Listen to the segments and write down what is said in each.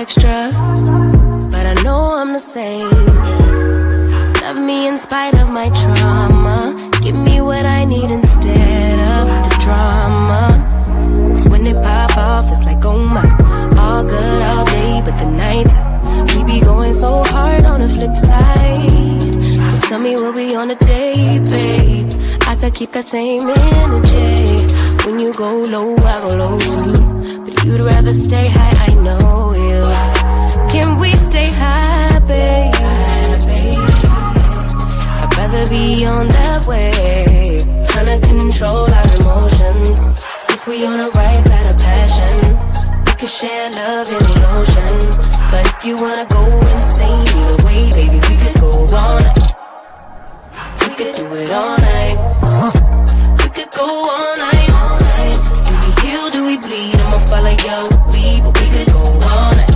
extra, but I know I'm the same. Yeah. Love me in spite of my trauma. Give me what I need instead of the drama. Cause when it pop off, it's like, oh my. All good all day, but the night we be going so hard on the flip side. So tell me we'll be on a date, babe. I could keep that same energy. When you go low, I go low too. But you'd rather stay high, I know you. Can we stay high, babe? I'd rather be on that wave. Tryna control our emotions. If we on the right side of passion, we could share love in the ocean. But if you wanna go insane either way, baby, we could go all night. We could do it all night. We could go all night, all night. Do we heal, do we bleed? I'ma follow your lead, but we could go all night.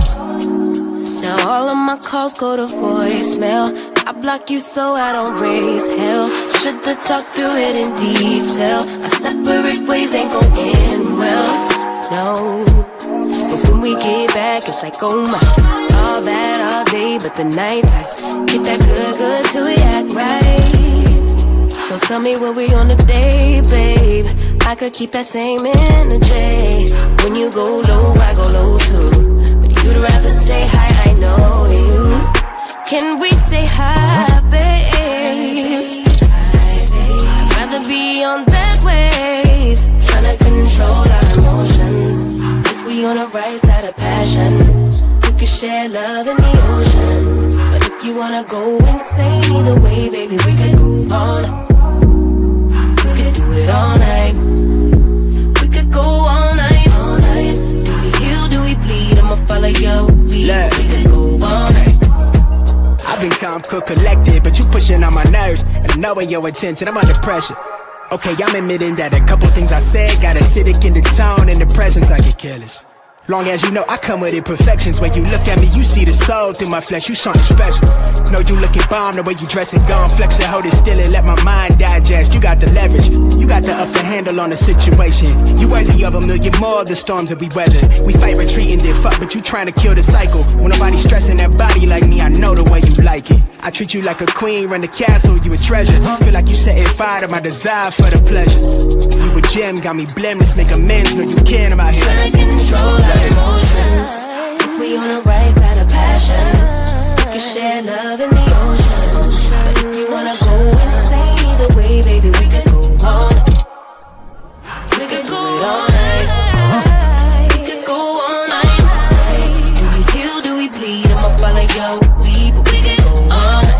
Now all of my calls go to voicemail. I block you so I don't raise hell. Should've talked through it in detail. Our separate ways ain't gon' end well, no. But when we get back, it's like, oh my. All that all day, but the night I get that good till we act right. So tell me what we on today, babe. I could keep that same energy. When you go low, I go low too. But you'd rather stay high, I know you. Can we stay high, babe? I'd rather be on that wave. Tryna control our emotions. If we on the right side of passion, we could share love in the ocean. But if you wanna go insane either way, baby, we could go all night. We could do it all night. We could go all night, all night. Do we heal, do we bleed? I'ma follow your lead. We could go all night. I've been calm, cool, collected, but you pushing on my nerves. And knowing your attention, I'm under pressure. Okay, I'm admitting that a couple things I said got acidic in the tone. In the presence, I get careless. Long as you know I come with imperfections. When you look at me, you see the soul through my flesh. You something special. Know you looking bomb, the way you dress it, gone flex it, hold it still and let my mind digest. You got the leverage, you got the upper handle on the situation. You worthy of a million more of the storms that we weather. We fight retreating, then fuck, but you trying to kill the cycle. When nobody's stressing that body like me, I know the way you like it. I treat you like a queen, run the castle, you a treasure. Feel like you setting fire to my desire for the pleasure. You a gem, got me blameless, make amends, know you can, I'm out here trying to control our emotions. If we on the right side of passion, we can share love in the ocean. But if you wanna go insane either way, baby, we could go all night. We could go all night. We could go all night. Do we heal, do we bleed? I'ma follow your lead, but we could go all night.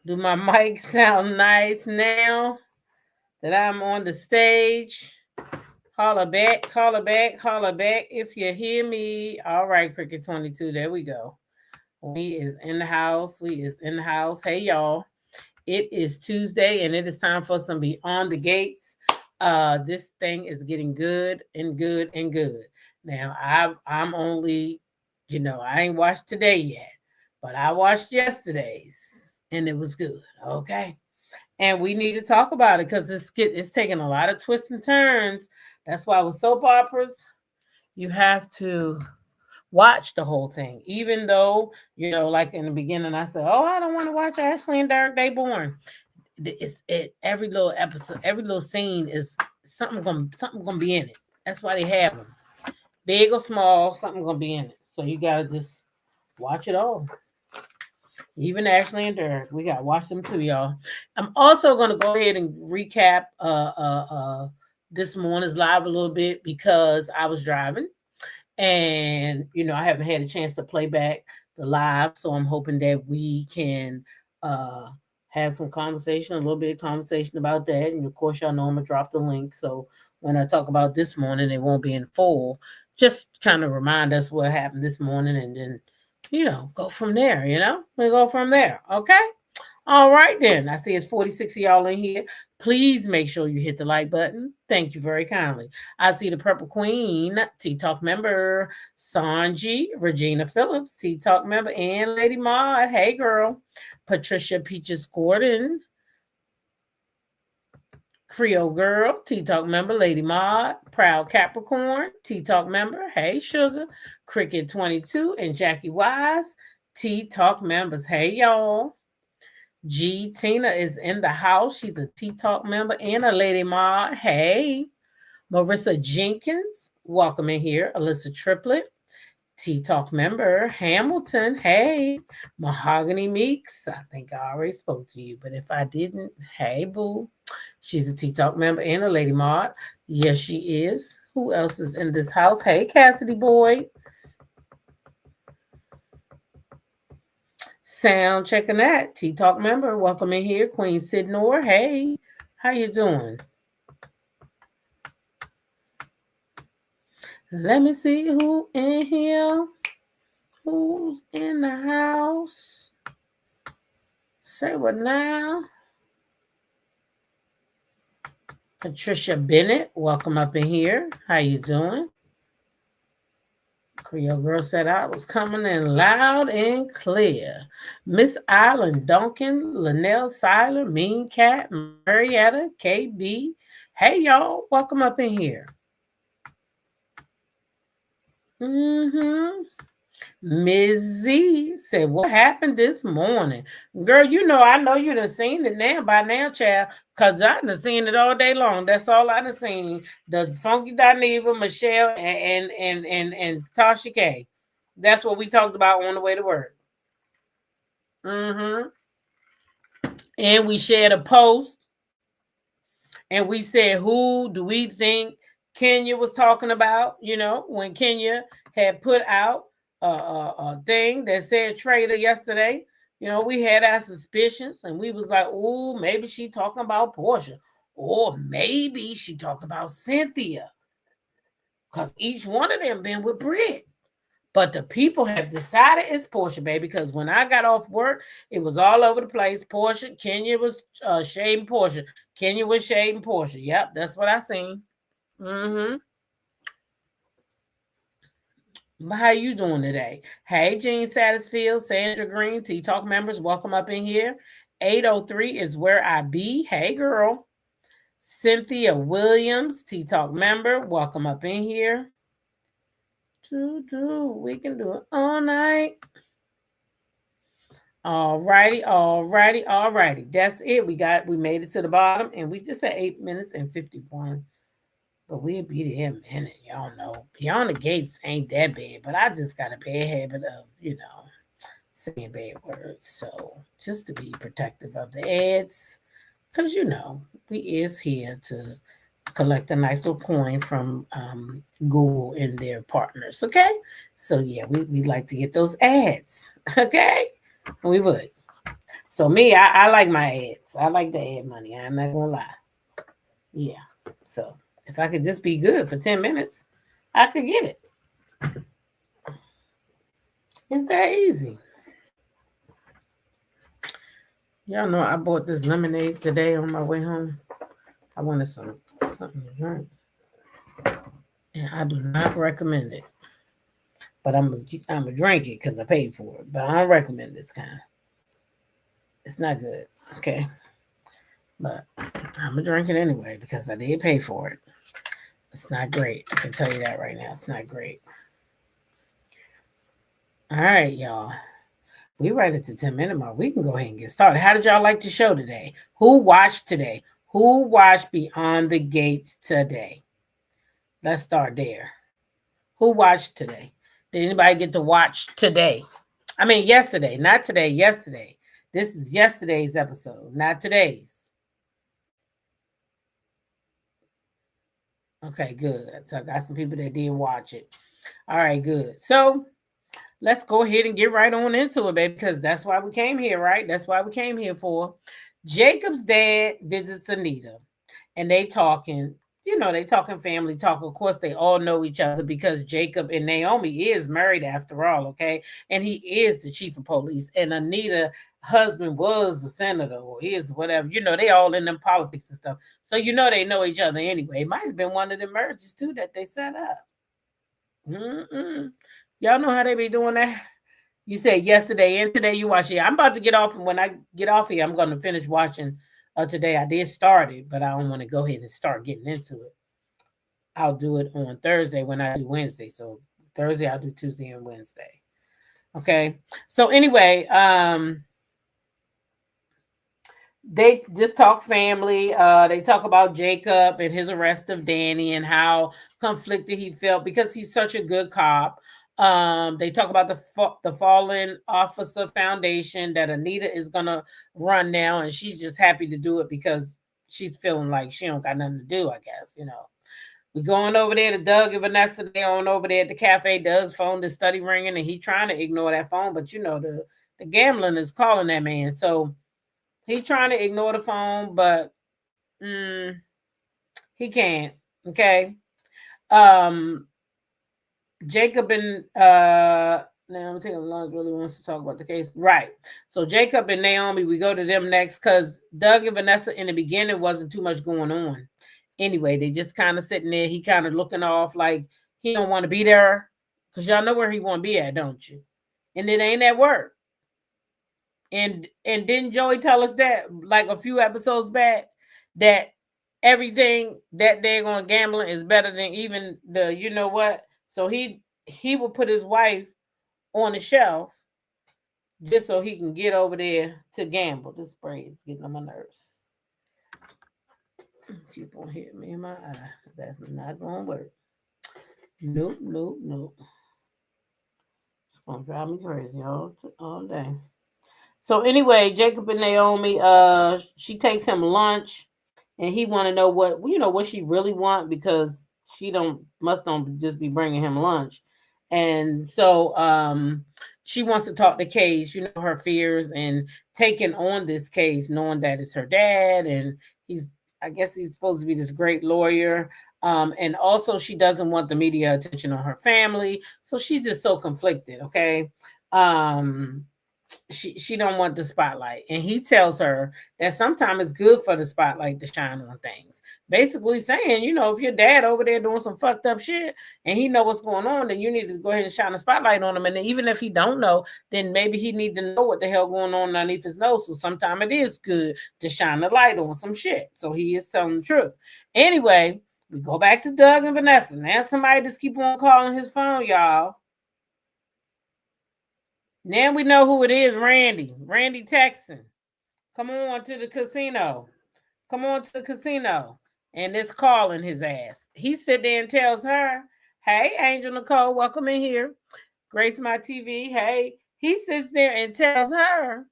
Do my mic sound nice now that I'm on the stage? Holla back, holla back, holla back if you hear me. All right, Cricket 22, there we go. We is in the house. We is in the house. Hey, y'all. It is Tuesday, and it is time for some Beyond the Gates. This thing is getting good and good and good. Now, I'm only, I ain't watched today yet, but I watched yesterday's, and it was good, okay? And we need to talk about it because it's taking a lot of twists and turns. That's why with soap operas, you have to watch the whole thing. Even though, like in the beginning, I said, oh, I don't want to watch Ashley and Derek Day Born. Every little episode, every little scene is something gonna be in it. That's why they have them. Big or small, something gonna be in it. So you gotta just watch it all. Even Ashley and Derek, we got to watch them too, y'all. I'm also going to go ahead and recap this morning's live a little bit because I was driving, and I haven't had a chance to play back the live, so I'm hoping that we can have some conversation, a little bit of conversation about that. And of course, y'all know I'm gonna drop the link, so when I talk about this morning, it won't be in full. Just kind of remind us what happened this morning, and then go from there. We go from there. Okay. All right, then. I see it's 46 of y'all in here. Please make sure you hit the like button. Thank you very kindly. I see the Purple Queen, Tea Talk member, Sanji, Regina Phillips, Tea Talk member, and Lady Maud. Hey, girl. Patricia Peaches Gordon, Creole Girl, Tea Talk member, Lady Maud, Proud Capricorn, Tea Talk member, Hey Sugar, Cricket 22, and Jackie Wise, Tea Talk members. Hey, y'all. G Tina is in the house. She's a Tea Talk member and a Lady Maud. Hey. Marissa Jenkins, welcome in here. Alyssa Triplet, Tea Talk member. Hamilton, hey. Mahogany Meeks, I think I already spoke to you, but if I didn't, hey, boo. She's a Tea Talk member and a Lady Maud. Yes, she is. Who else is in this house? Hey, Cassidy Boy. Sound checking that. Tea Talk member, welcome in here. Queen Sidnor, hey. How you doing? Let me see who in here. Who's in the house? Say what now? Patricia Bennett, welcome up in here. How you doing? Creole Girl said I was coming in loud and clear. Miss Island Duncan, Linnell Seiler, Mean Cat, Marietta, KB. Hey, y'all, welcome up in here. Ms. Z said, what happened this morning? Girl, I know you done seen it now by now, child, because I done seen it all day long. That's all I done seen. The Funky Dineva, Michelle, and Tasha K. That's what we talked about on the way to work. And we shared a post, and we said, who do we think Kenya was talking about? When Kenya had put out a thing that said traitor yesterday, we had our suspicions, and we was like, oh, maybe she talking about Portia, or maybe she talking about Cynthia, because each one of them been with Britt. But the people have decided it's Portia, baby, because when I got off work, it was all over the place. Portia, Kenya was shading Portia. Kenya was shading Portia. Yep, that's what I seen. How you doing today? Hey, Jean Satisfield, Sandra Green, Tea Talk members, welcome up in here. 803 is where I be. Hey, girl. Cynthia Williams, Tea Talk member, welcome up in here. We can do it all night. All righty. That's it. We made it to the bottom, and we just at 8 minutes and 51. But we'll be there in a minute, y'all know. Beyond the Gates ain't that bad, but I just got a bad habit of, saying bad words. So just to be protective of the ads, because we is here to collect a nice little coin from Google and their partners. Okay, so yeah, we like to get those ads. Okay, we would. So me, I like my ads. I like the ad money. I'm not gonna lie. Yeah. So if I could just be good for 10 minutes, I could get it. It's that easy. Y'all know I bought this lemonade today on my way home. I wanted something to drink. And I do not recommend it. But I'm gonna drink it because I paid for it. But I don't recommend this kind. It's not good. Okay. But I'm gonna drink it anyway because I did pay for it. It's not great. I can tell you that right now. It's not great. All right, y'all. We right at the 10-minute mark. We can go ahead and get started. How did y'all like the show today? Who watched today? Who watched Beyond the Gates today? Let's start there. Who watched today? Did anybody get to watch today? I mean, yesterday, not today, yesterday. This is yesterday's episode, not today's. Okay, good. So I got some people that did watch it. All right, good. So let's go ahead and get right on into it, baby, because that's why we came here, right? That's why we came here for. Jacob's dad visits Anita, and they talking. They talking family talk. Of course, they all know each other because Jacob and Naomi is married after all, okay? And he is the chief of police, and Anita husband was the senator or is whatever. They all in them politics and stuff. So they know each other anyway. It might have been one of the marriages too that they set up. Mm-mm. Y'all know how they be doing that. You said yesterday and today you watch it. I'm about to get off, and when I get off here, I'm going to finish watching today. I did start it, but I don't want to go ahead and start getting into it. I'll do it on Thursday when I do Wednesday. So Thursday I'll do Tuesday and Wednesday. Okay. So anyway, they just talk family. They talk about Jacob and his arrest of Danny and how conflicted he felt because he's such a good cop. They talk about the Fallen Officer Foundation that Anita is gonna run now, and she's just happy to do it because she's feeling like she don't got nothing to do. I guess we going over there to Doug and Vanessa. They on over there at the cafe. Doug's phone is study ringing, and he trying to ignore that phone, but the gambling is calling that man, so he trying to ignore the phone, but he can't. Okay. Jacob and now I'm thinking Lawrence really wants to talk about the case. Right. So Jacob and Naomi, we go to them next because Doug and Vanessa in the beginning wasn't too much going on. Anyway, they just kind of sitting there. He kind of looking off like he don't want to be there. Because y'all know where he want to be at, don't you? And it ain't at work. And didn't Joey tell us that like a few episodes back that everything that they're going gambling is better than even the what? So he will put his wife on the shelf just so he can get over there to gamble. This spray is getting on my nerves. Keep on hitting me in my eye. That's not going to work. Nope. It's going to drive me crazy all day. So anyway, Jacob and Naomi, she takes him lunch, and he want to know what she really want because she don't just be bringing him lunch, and so she wants to talk the case, her fears and taking on this case, knowing that it's her dad, and I guess he's supposed to be this great lawyer. And also she doesn't want the media attention on her family, so she's just so conflicted. Okay. She don't want the spotlight, and he tells her that sometimes it's good for the spotlight to shine on things, basically saying if your dad over there doing some fucked up shit and he know what's going on, then you need to go ahead and shine a spotlight on him. And even if he don't know, then maybe he need to know what the hell going on underneath his nose. So sometimes it is good to shine the light on some shit. So he is telling the truth. Anyway, we go back to Doug and Vanessa. Now somebody just keep on calling his phone, y'all. Now we know who it is, Randy. Randy Texan. Come on to the casino. And it's calling his ass. He sit there and tells her, hey, Angel Nicole, welcome in here. Grace My TV. Hey. He sits there and tells her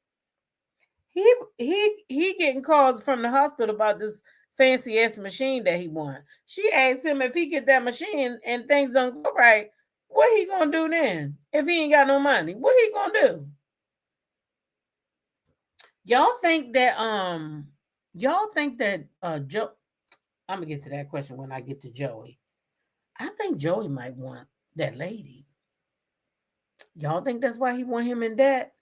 he getting calls from the hospital about this fancy ass machine that he won. She asked him if he get that machine and things don't go right, what he gonna do then? If he ain't got no money, what he gonna do? Y'all think that Joe, I'm gonna get to that question when I get to Joey. I think Joey might want that lady. Y'all think that's why he want him in debt?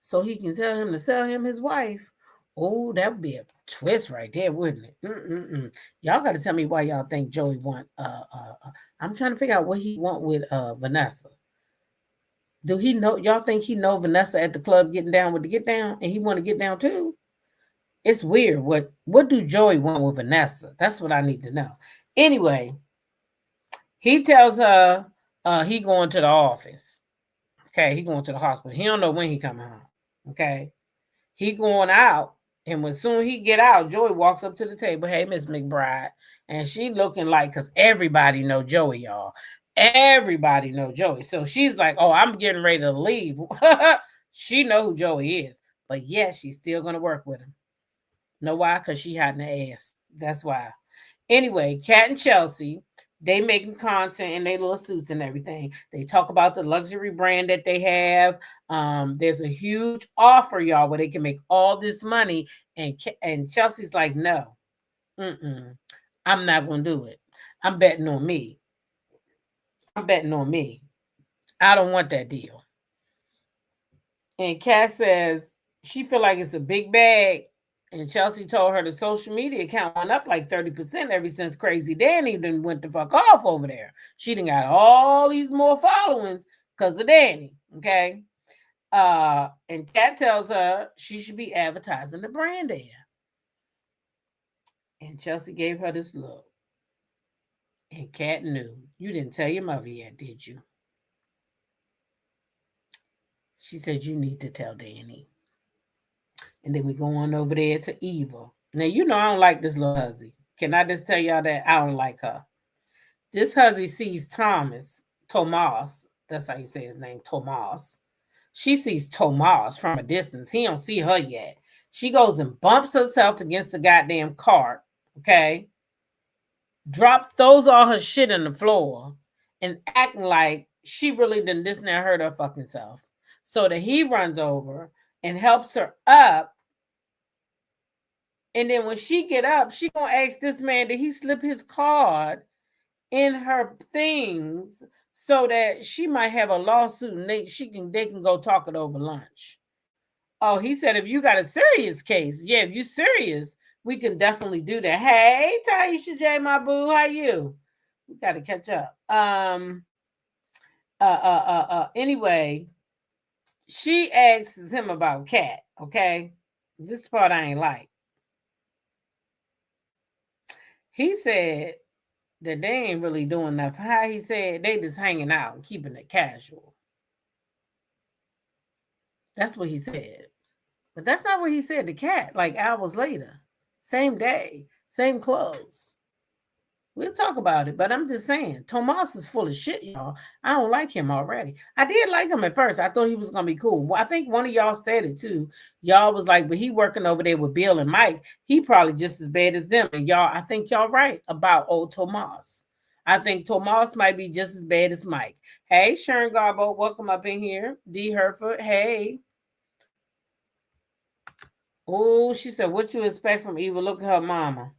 So he can tell him to sell him his wife? Oh, that would be a twist right there, wouldn't it? Y'all got to tell me why y'all think Joey want. I'm trying to figure out what he want with Vanessa. Do he know? Y'all think he know Vanessa at the club getting down with the get down, and he want to get down too? It's weird. What do Joey want with Vanessa? That's what I need to know. Anyway, he tells her he going to the office. Okay, he going to the hospital. He don't know when he coming home. Okay, he going out, and when soon he get out, Joey walks up to the table. Hey, Miss McBride, and she looking like, because everybody know Joey, y'all. Everybody know Joey. So she's like, oh, I'm getting ready to leave. She know who Joey is. But yes, she's still going to work with him. Know why? Because she had an ass. That's why. Anyway, Kat and Chelsea, they making content in their little suits and everything. They talk about the luxury brand that they have. There's a huge offer, y'all, where they can make all this money. And Chelsea's like, no, I'm not going to do it. I'm betting on me. I'm betting on me. I don't want that deal. And Kat says she feel like it's a big bag. And Chelsea told her the social media account went up like 30% ever since Crazy Danny then went the fuck off over there. She done got all these more followings because of Danny. Okay. And Kat tells her she should be advertising the brand there. And Chelsea gave her this look. And Kat knew. You didn't tell your mother yet, did you? She said, you need to tell Danny. And then we go on over there to Eva. Now, you know I don't like this little hussy. Can I just tell y'all that I don't like her? This hussy sees Tomas, that's how you say his name, Tomas. She sees Tomas from a distance. He don't see her yet. She goes and bumps herself against the goddamn cart, okay? Throws all her shit on the floor and acting like she really done this and that hurt her fucking self. So that he runs over and helps her up. And then when she get up, she gonna ask this man, did he slip his card in her things so that she might have a lawsuit and they can go talk it over lunch. Oh, he said, if you got a serious case, yeah, if you're serious, we can definitely do that. Hey, Taisha J, my boo, how you? We got to catch up. Anyway, she asks him about Kat, okay? This part I ain't like. He said that they ain't really doing nothing. How he said they just hanging out and keeping it casual. That's what he said. But that's not what he said to Kat, like hours later. Same day, same clothes. We'll talk about it, but I'm just saying, Tomas is full of shit, y'all. I don't like him already. I did like him at first. I thought he was going to be cool. Well, I think one of y'all said it too. Y'all was like, but he working over there with Bill and Mike. He probably just as bad as them. And y'all, I think y'all right about old Tomas. I think Tomas might be just as bad as Mike. Hey, Sharon Garbo, welcome up in here. D. Herford, hey. Oh, she said, what you expect from Eva? Look at her mama.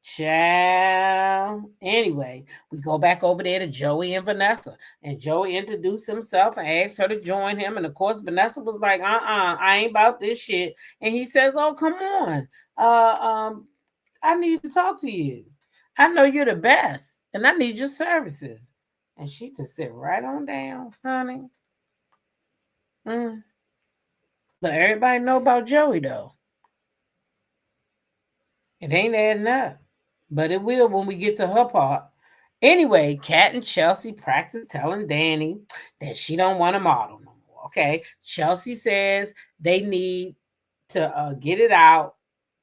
Child. Anyway, we go back over there to Joey and Vanessa. And Joey introduced himself and asked her to join him. And of course, Vanessa was like, I ain't about this shit. And he says, oh, come on. I need to talk to you. I know you're the best. And I need your services. And she just sit right on down, honey. But everybody know about Joey, though. It ain't adding up. But it will when we get to her part. Anyway, Kat and Chelsea practice telling Danny that she don't want to model no more. Okay. Chelsea says they need to get it out.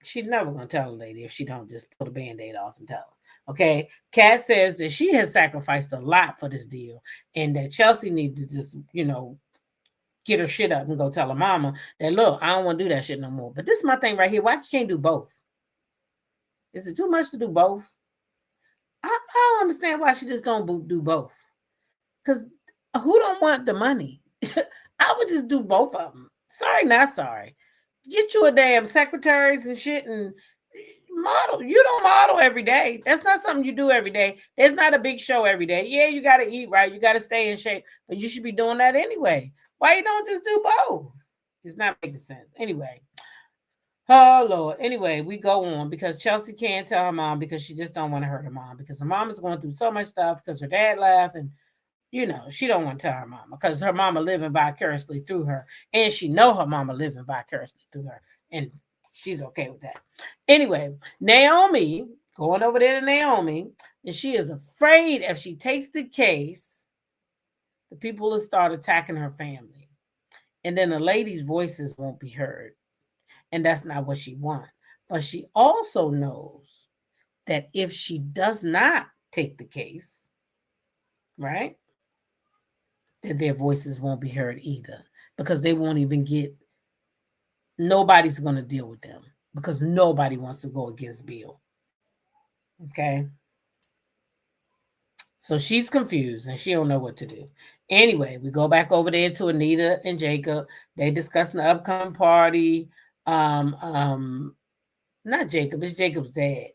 She's never going to tell a lady if she don't just pull the Band-Aid off and tell her. Okay. Kat says that she has sacrificed a lot for this deal and that Chelsea needs to just, get her shit up and go tell her mama that, look, I don't want to do that shit no more. But this is my thing right here. Why you can't do both? Is it too much to do both? I don't understand why she just don't do both. Because who don't want the money? I would just do both of them. Sorry, not sorry. Get you a damn secretaries and shit and model. You don't model every day. That's not something you do every day. It's not a big show every day. Yeah, you got to eat right. You got to stay in shape. But you should be doing that anyway. Why you don't just do both? It's not making sense. Anyway. Oh, Lord. Anyway, we go on because Chelsea can't tell her mom because she just don't want to hurt her mom because her mom is going through so much stuff because her dad left and, she don't want to tell her mama because her mama living vicariously through her and she know her mama living vicariously through her and she's okay with that. Anyway, Naomi, going over there to Naomi, and she is afraid if she takes the case, the people will start attacking her family. And then the ladies' voices won't be heard. And that's not what she wants. But she also knows that if she does not take the case, right? That their voices won't be heard either, because they won't even get, nobody's going to deal with them, because nobody wants to go against Bill. Okay. So she's confused and she don't know what to do. Anyway, we go back over there to Anita and Jacob. They discussing the upcoming party. Not Jacob, it's Jacob's dad.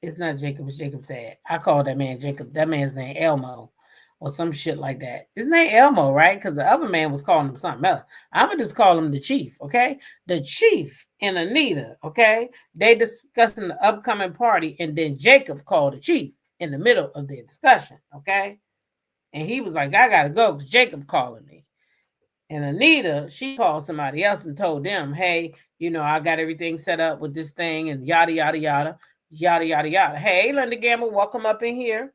It's not Jacob, it's Jacob's dad. I call that man Jacob. That man's name Elmo or some shit like that. His name Elmo, right? Because the other man was calling him something else. I'm going to just call him the chief, okay? The chief and Anita, okay? They discussing the upcoming party, and then Jacob called the chief in the middle of their discussion, okay? And he was like, I got to go because Jacob calling me. And Anita, she called somebody else and told them, hey, you know, I got everything set up with this thing and yada, yada, yada. Yada, yada, yada. Hey, Linda Gamble, welcome up in here.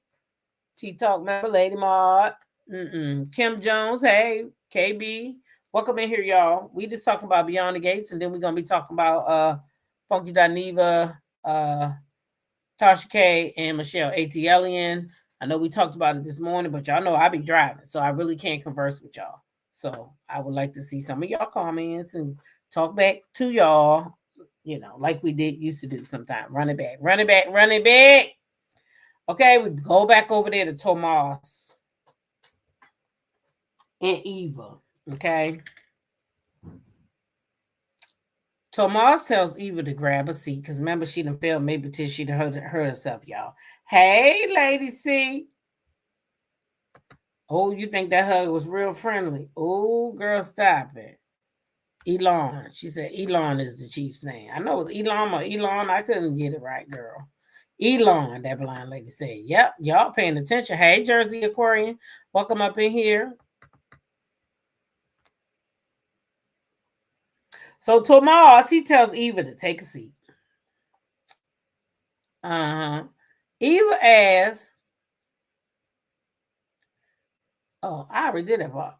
T-Talk member, Lady Maud. Kim Jones, hey. KB, welcome in here, y'all. We just talking about Beyond the Gates, and then we're going to be talking about Funky Dineva, Tasha K, and Michelle ATLian. I know we talked about it this morning, but y'all know I be driving, so I really can't converse with y'all. So I would like to see some of y'all comments and talk back to y'all. You know, like we used to do sometimes. Run it back, run it back, run it back. Okay, we go back over there to Tomas and Eva. Okay. Tomas tells Eva to grab a seat because remember she done failed maybe till she hurt herself, y'all. Hey, Lady C. Oh, you think that hug was real friendly? Oh, girl, stop it. Elon. She said Elon is the chief's name. I know it's Elon or Elon. I couldn't get it right, girl. Elon, that blind lady said. Yep, y'all paying attention. Hey, Jersey Aquarian. Welcome up in here. So Tomas, he tells Eva to take a seat. Eva asks, oh, I already did that part.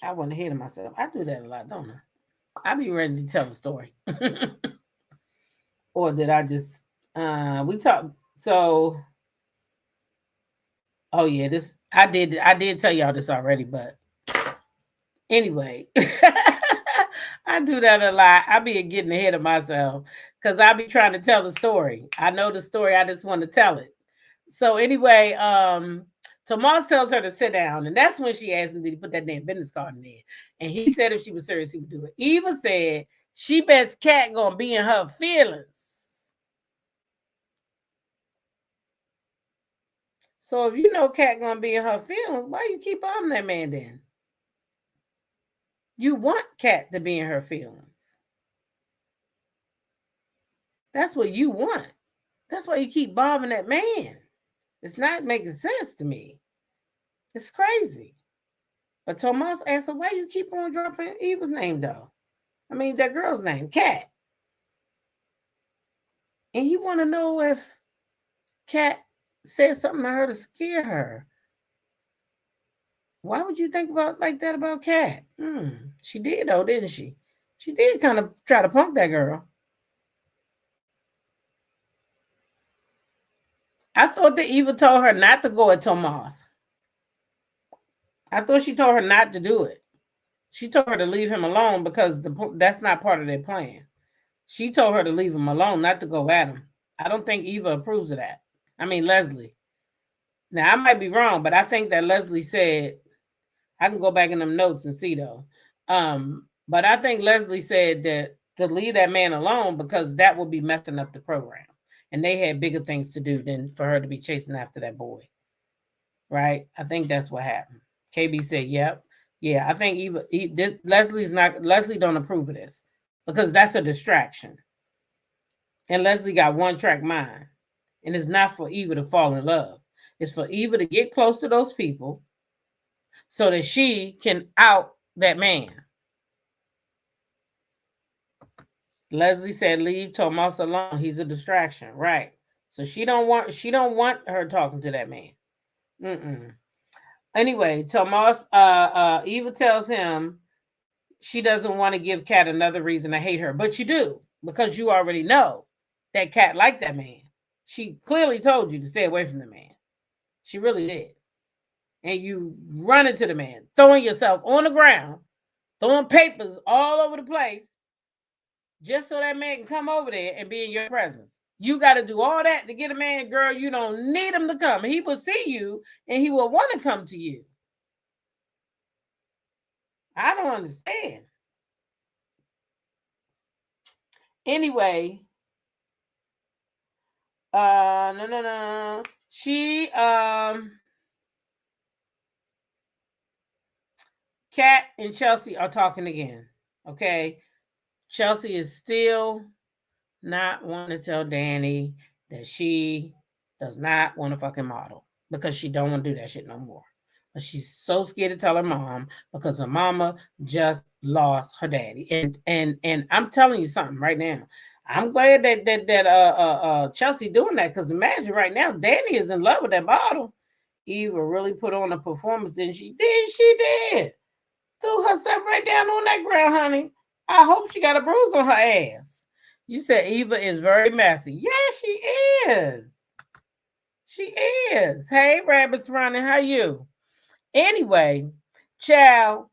I wasn't ahead of myself. I do that a lot, don't I? I be ready to tell a story. Or did I just we talked so oh yeah, this I did tell y'all this already, but anyway. I do that a lot. I be getting ahead of myself because I be trying to tell the story. I know the story, I just want to tell it. So anyway, Tomas tells her to sit down, and that's when she asked him, did he put that damn business card in there? And he said if she was serious, he would do it. Eva said she bets Kat gonna be in her feelings. So if you know Kat gonna be in her feelings, why you keep on that man then? You want Kat to be in her feelings. That's what you want. That's why you keep bothering that man. It's not making sense to me. It's crazy. But Tomas asked her, why you keep on dropping Eva's name, though? I mean, that girl's name, Kat. And he want to know if Kat said something to her to scare her. Why would you think about like that about Kat? She did, though, didn't she? She did kind of try to punk that girl. I thought that Eva told her not to go at Tomas. I thought she told her not to do it. She told her to leave him alone because that's not part of their plan. She told her to leave him alone, not to go at him. I don't think Eva approves of that. I mean, Leslie. Now, I might be wrong, but I think that Leslie said, I can go back in them notes and see, though. But I think Leslie said that to leave that man alone because that would be messing up the program. And they had bigger things to do than for her to be chasing after that boy. Right? I think that's what happened. KB said, yep. Yeah, I think Leslie don't approve of this because that's a distraction. And Leslie got one track mind. And it's not for Eva to fall in love. It's for Eva to get close to those people so that she can out that man. Leslie said, leave Tomas alone. He's a distraction. Right. So she don't want her talking to that man. Anyway, Tomas, Eva tells him she doesn't want to give Kat another reason to hate her, but you do, because you already know that Kat liked that man. She clearly told you to stay away from the man. She really did. And you run into the man, throwing yourself on the ground, throwing papers all over the place, just so that man can come over there and be in your presence. You got to do all that to get a man, girl. You don't need him to come. He will see you and he will want to come to you. I don't understand. Anyway, no. She, Kat and Chelsea are talking again. Okay. Chelsea is still not wanting to tell Danny that she does not want to fucking model because she don't want to do that shit no more. But she's so scared to tell her mom because her mama just lost her daddy. And I'm telling you something right now. I'm glad that Chelsea doing that, because imagine right now Danny is in love with that model. Eva really put on a performance, didn't she? She did. Threw herself right down on that ground, honey. I hope she got a bruise on her ass. You said Eva is very messy. Yeah, she is. She is. Hey, Rabbits Running, how you? Anyway, child,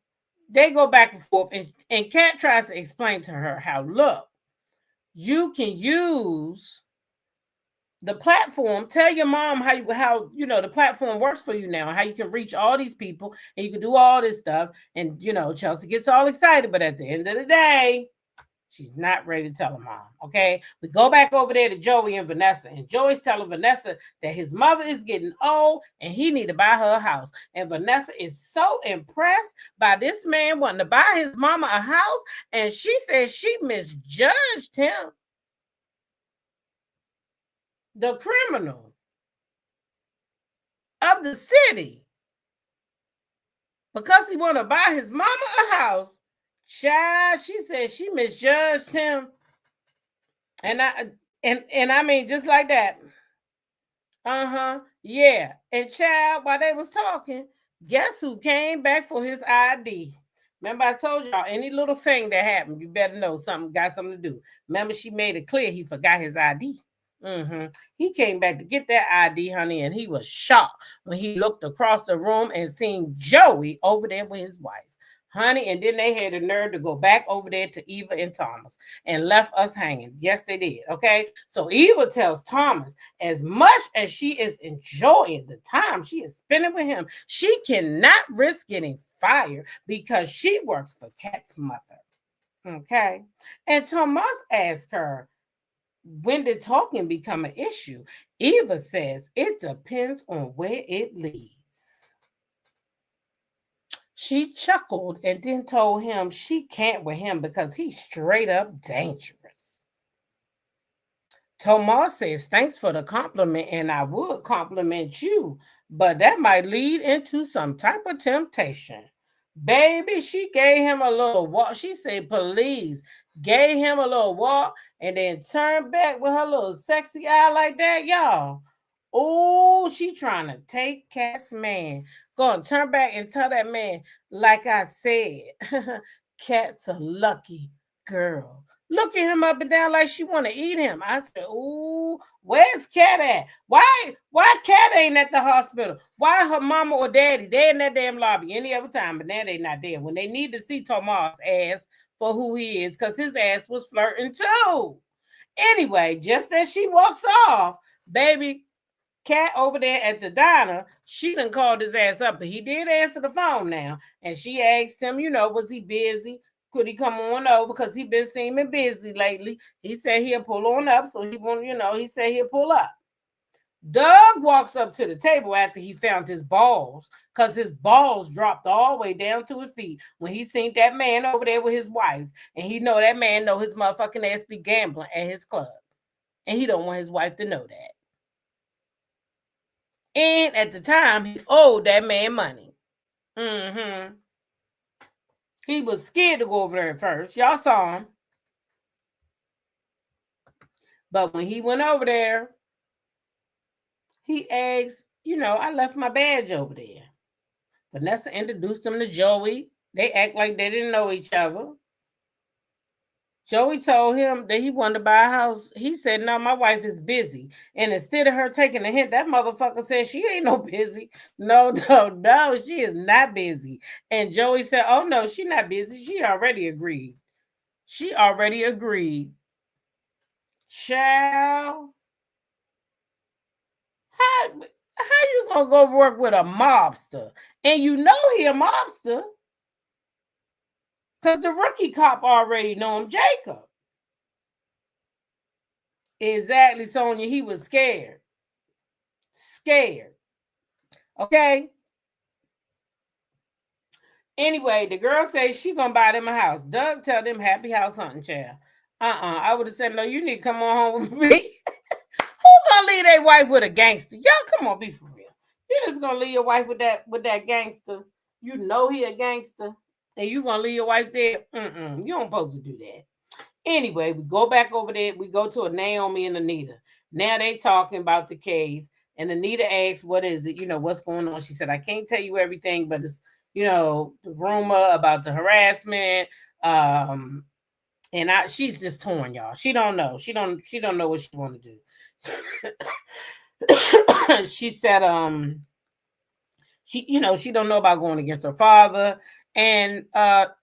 they go back and forth, and Kat tries to explain to her how, look, you can use the platform. Tell your mom how the platform works for you now, how you can reach all these people and you can do all this stuff. And Chelsea gets all excited, but at the end of the day, she's not ready to tell her mom. Okay, we go back over there to Joey and Vanessa, and Joey's telling Vanessa that his mother is getting old and he need to buy her a house. And Vanessa is so impressed by this man wanting to buy his mama a house, and she says she misjudged him. The criminal of the city, because he want to buy his mama a house. Child, she said she misjudged him, and I mean just like that. Yeah. And child, while they was talking, guess who came back for his ID? Remember, I told y'all, any little thing that happened, you better know something got something to do. Remember, she made it clear he forgot his ID. He came back to get that ID, honey, and he was shocked when he looked across the room and seen Joey over there with his wife, honey. And then they had the nerve to go back over there to Eva and Thomas and left us hanging. Yes, they did. Okay, so Eva tells Thomas, as much as she is enjoying the time she is spending with him, she cannot risk getting fired because she works for Kat's mother. Okay, and Thomas asked her, when did talking become an issue? Eva says it depends on where it leads. She chuckled and then told him she can't with him because he's straight up dangerous. Tomas says, thanks for the compliment, and I would compliment you, but that might lead into some type of temptation. Baby, she gave him a little walk. She said, please, gave him a little walk and then turned back with her little sexy eye like that, y'all. Oh, she trying to take Kat's man. Gonna turn back and tell that man, like I said, Kat's a lucky girl. Looking him up and down like she want to eat him. I said, ooh, where's Kat at? Why Kat ain't at the hospital? Why her mama or daddy? They in that damn lobby any other time, but now they not there. When they need to see Tomas' ass for who he is, because his ass was flirting too. Anyway, just as she walks off, baby, Kat over there at the diner, she done called his ass up, but he did answer the phone now. And she asked him, was he busy? Could he come on over? Because he been seeming busy lately. He said he'll pull on up. So he won't, he said he'll pull up. Doug walks up to the table after he found his balls, because his balls dropped all the way down to his feet when he seen that man over there with his wife. And he know that man know his motherfucking ass be gambling at his club. And he don't want his wife to know that. And at the time, he owed that man money. He was scared to go over there at first. Y'all saw him. But when he went over there, he asked, I left my badge over there. Vanessa introduced him to Joey. They act like they didn't know each other. Joey told him that he wanted to buy a house. He said, "No, my wife is busy." And instead of her taking a hint, that motherfucker said she ain't no busy. No, no, no, she is not busy. And Joey said, "Oh no, she not busy. She already agreed. She already agreed." Child, how you gonna go work with a mobster? And you know he a mobster because the rookie cop already know him, Jacob. Exactly, Sonia. He was scared. Scared. Okay. Anyway, the girl says she gonna buy them a house. Doug tell them happy house hunting, child. I would have said, no, you need to come on home with me. Who gonna leave their wife with a gangster? Y'all come on, be for real. You just gonna leave your wife with that gangster. You know he a gangster. And you gonna leave your wife there? You don't supposed to do that. Anyway, we go back over there. We go to a Naomi and Anita. Now they talking about the case. And Anita asks, what is it? What's going on? She said, I can't tell you everything, but it's, the rumor about the harassment. And she's just torn, y'all. She don't know. She don't know what she want to do. She said, she don't know about going against her father. And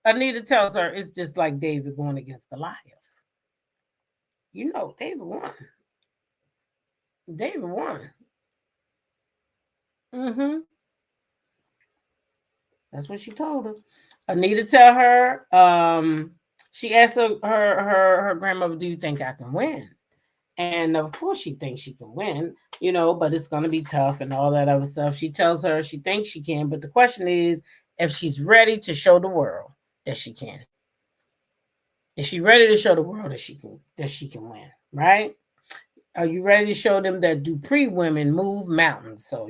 Anita tells her it's just like David going against Goliath. David won. David won. That's what she told her. Anita tell her, she asked her grandmother, do you think I can win? And of course she thinks she can win, but it's going to be tough and all that other stuff. She tells her she thinks she can, but the question is if she's ready to show the world that she can. Is she ready to show the world that she can win, right? Are you ready to show them that Dupree women move mountains? So,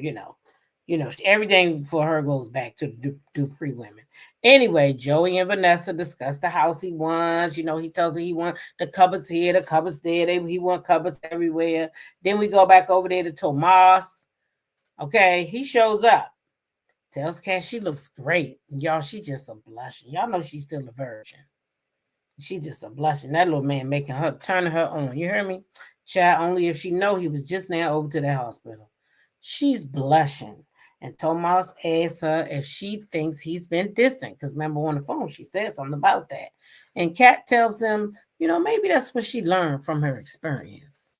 everything for her goes back to the Dupree women. Anyway, Joey and Vanessa discuss the house he wants. He tells her he wants the cupboards here, the cupboards there. He wants cupboards everywhere. Then we go back over there to Tomas. Okay, he shows up. Tells Cass she looks great. Y'all, she just a blushing. Y'all know she's still a virgin. She just a blushing. That little man turning her on. You hear me? Child, only if she know he was just now over to the hospital. She's blushing. And Tomas asks her if she thinks he's been distant. Because remember on the phone, she said something about that. And Kat tells him, maybe that's what she learned from her experience.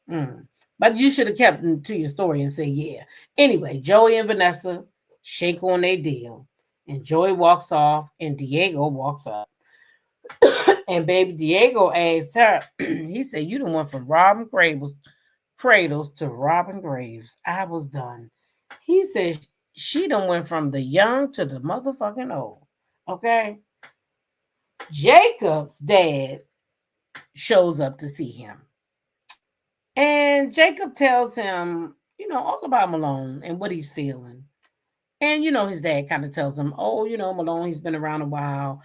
But you should have kept to your story and say, yeah. Anyway, Joey and Vanessa shake on their deal. And Joey walks off and Diego walks up. And baby Diego asked her, he said, you done went from robbing cradles to robbing graves. I was done. He said she done went from the young to the motherfucking old. Okay? Jacob's dad shows up to see him. And Jacob tells him, all about Malone and what he's feeling. And, his dad kind of tells him, oh, Malone, he's been around a while,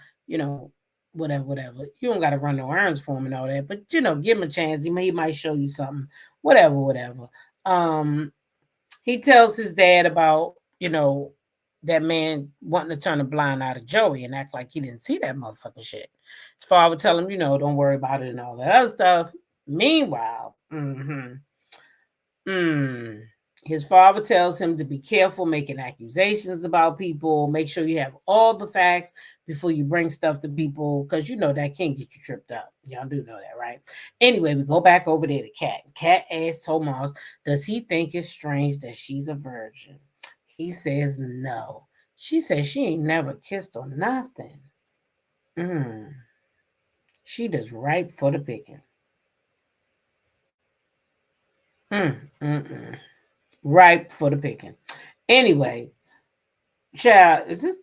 whatever. You don't got to run no errands for him and all that. But, give him a chance. He might show you something. Whatever. He tells his dad about, that man wanting to turn a blind eye to Joey and act like he didn't see that motherfucking shit. His father tell him, don't worry about it and all that other stuff. Meanwhile, his father tells him to be careful making accusations about people. Make sure you have all the facts before you bring stuff to people, because that can get you tripped up. Y'all do know that, right? Anyway, we go back over there to Kat. Kat asks Tomas, does he think it's strange that she's a virgin? He says no. She says she ain't never kissed or nothing. She does ripe for the picking. Ripe for the picking. Anyway, child, is this?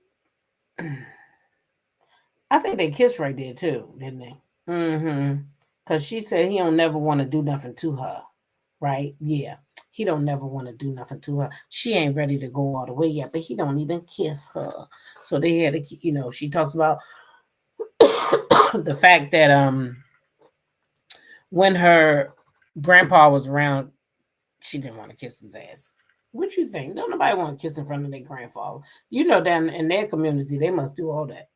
I think they kissed right there too, didn't they? Because she said he don't never want to do nothing to her, right? Yeah, he don't never want to do nothing to her. She ain't ready to go all the way yet, but he don't even kiss her. So they had to, she talks about the fact that when her grandpa was around, she didn't want to kiss his ass. What you think? Don't nobody want to kiss in front of their grandfather. Down in their community, they must do all that.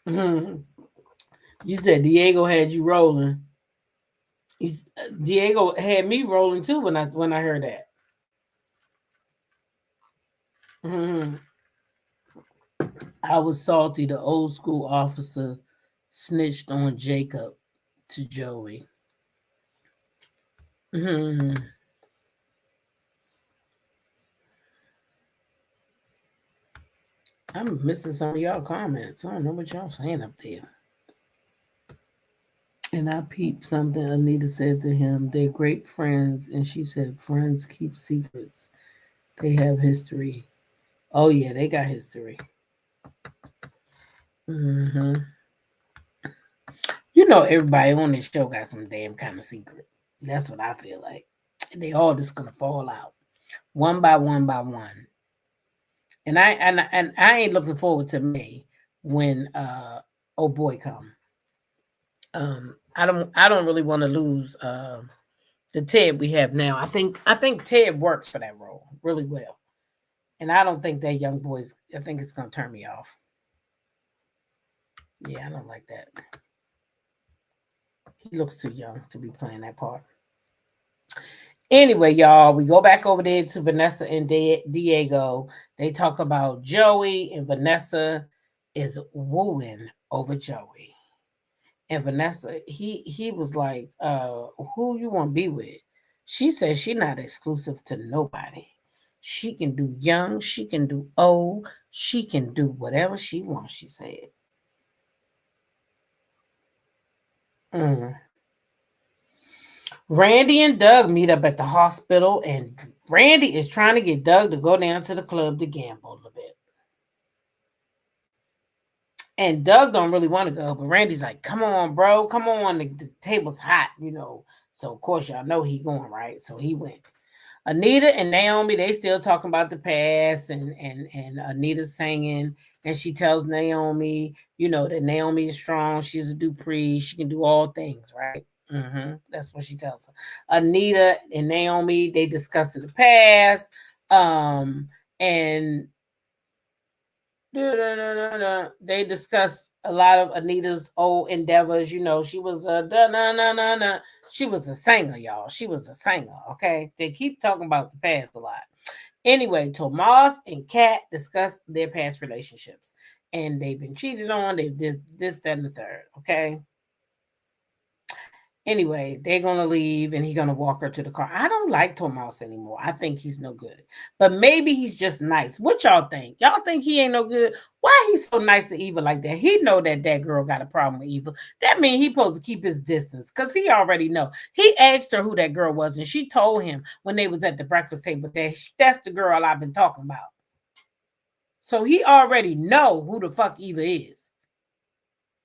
Mhm. You said Diego had you rolling. Diego had me rolling too when I heard that. Mhm. I was salty. The old school officer snitched on Jacob to Joey. Mhm. I'm missing some of y'all comments. I don't know what y'all saying up there. And I peeped something Anita said to him. They're great friends. And she said, friends keep secrets. They have history. Oh, yeah, they got history. Hmm. You know, everybody on this show got some damn kind of secret. That's what I feel like. They all just going to fall out one by one by one. And I ain't looking forward to May when oh boy come. I don't really want to lose the Ted we have now. I think Ted works for that role really well. And I don't think that young boy's I think it's gonna turn me off. Yeah, I don't like that. He looks too young to be playing that part. Anyway, y'all, we go back over there to Vanessa and Diego. They talk about Joey, and Vanessa is wooing over Joey. And Vanessa, he was like, who you want to be with? She says she not exclusive to nobody. She can do young, she can do old, she can do whatever she wants, she said. Mm. Randy and Doug meet up at the hospital, and Randy is trying to get Doug to go down to the club to gamble a little bit. And Doug don't really want to go, but Randy's like, come on, bro, come on, the table's hot, you know. So of course y'all know he going, right? So he went. Anita and Naomi, they still talking about the past, and Anita's singing, and she tells Naomi, you know, that Naomi is strong, she's a Dupree, she can do all things, right? That's what she tells her. Anita and Naomi, they discuss in the past, and they discuss a lot of Anita's old endeavors. You know, she was she was a singer, y'all. She was a singer. Okay, they keep talking about the past a lot. Anyway, Tomas and Kat discuss their past relationships, and they've been cheated on. They've this, that, and the third. Okay. Anyway, they're gonna leave and he's gonna walk her to the car. I don't like Tomas anymore. I think he's no good. But maybe he's just nice. What y'all think? Y'all think he ain't no good? Why he's so nice to Eva like that? He know that girl got a problem with Eva. That means he supposed to keep his distance because he already know. He asked her who that girl was, and she told him when they was at the breakfast table that that's the girl I've been talking about. So he already know who the fuck Eva is.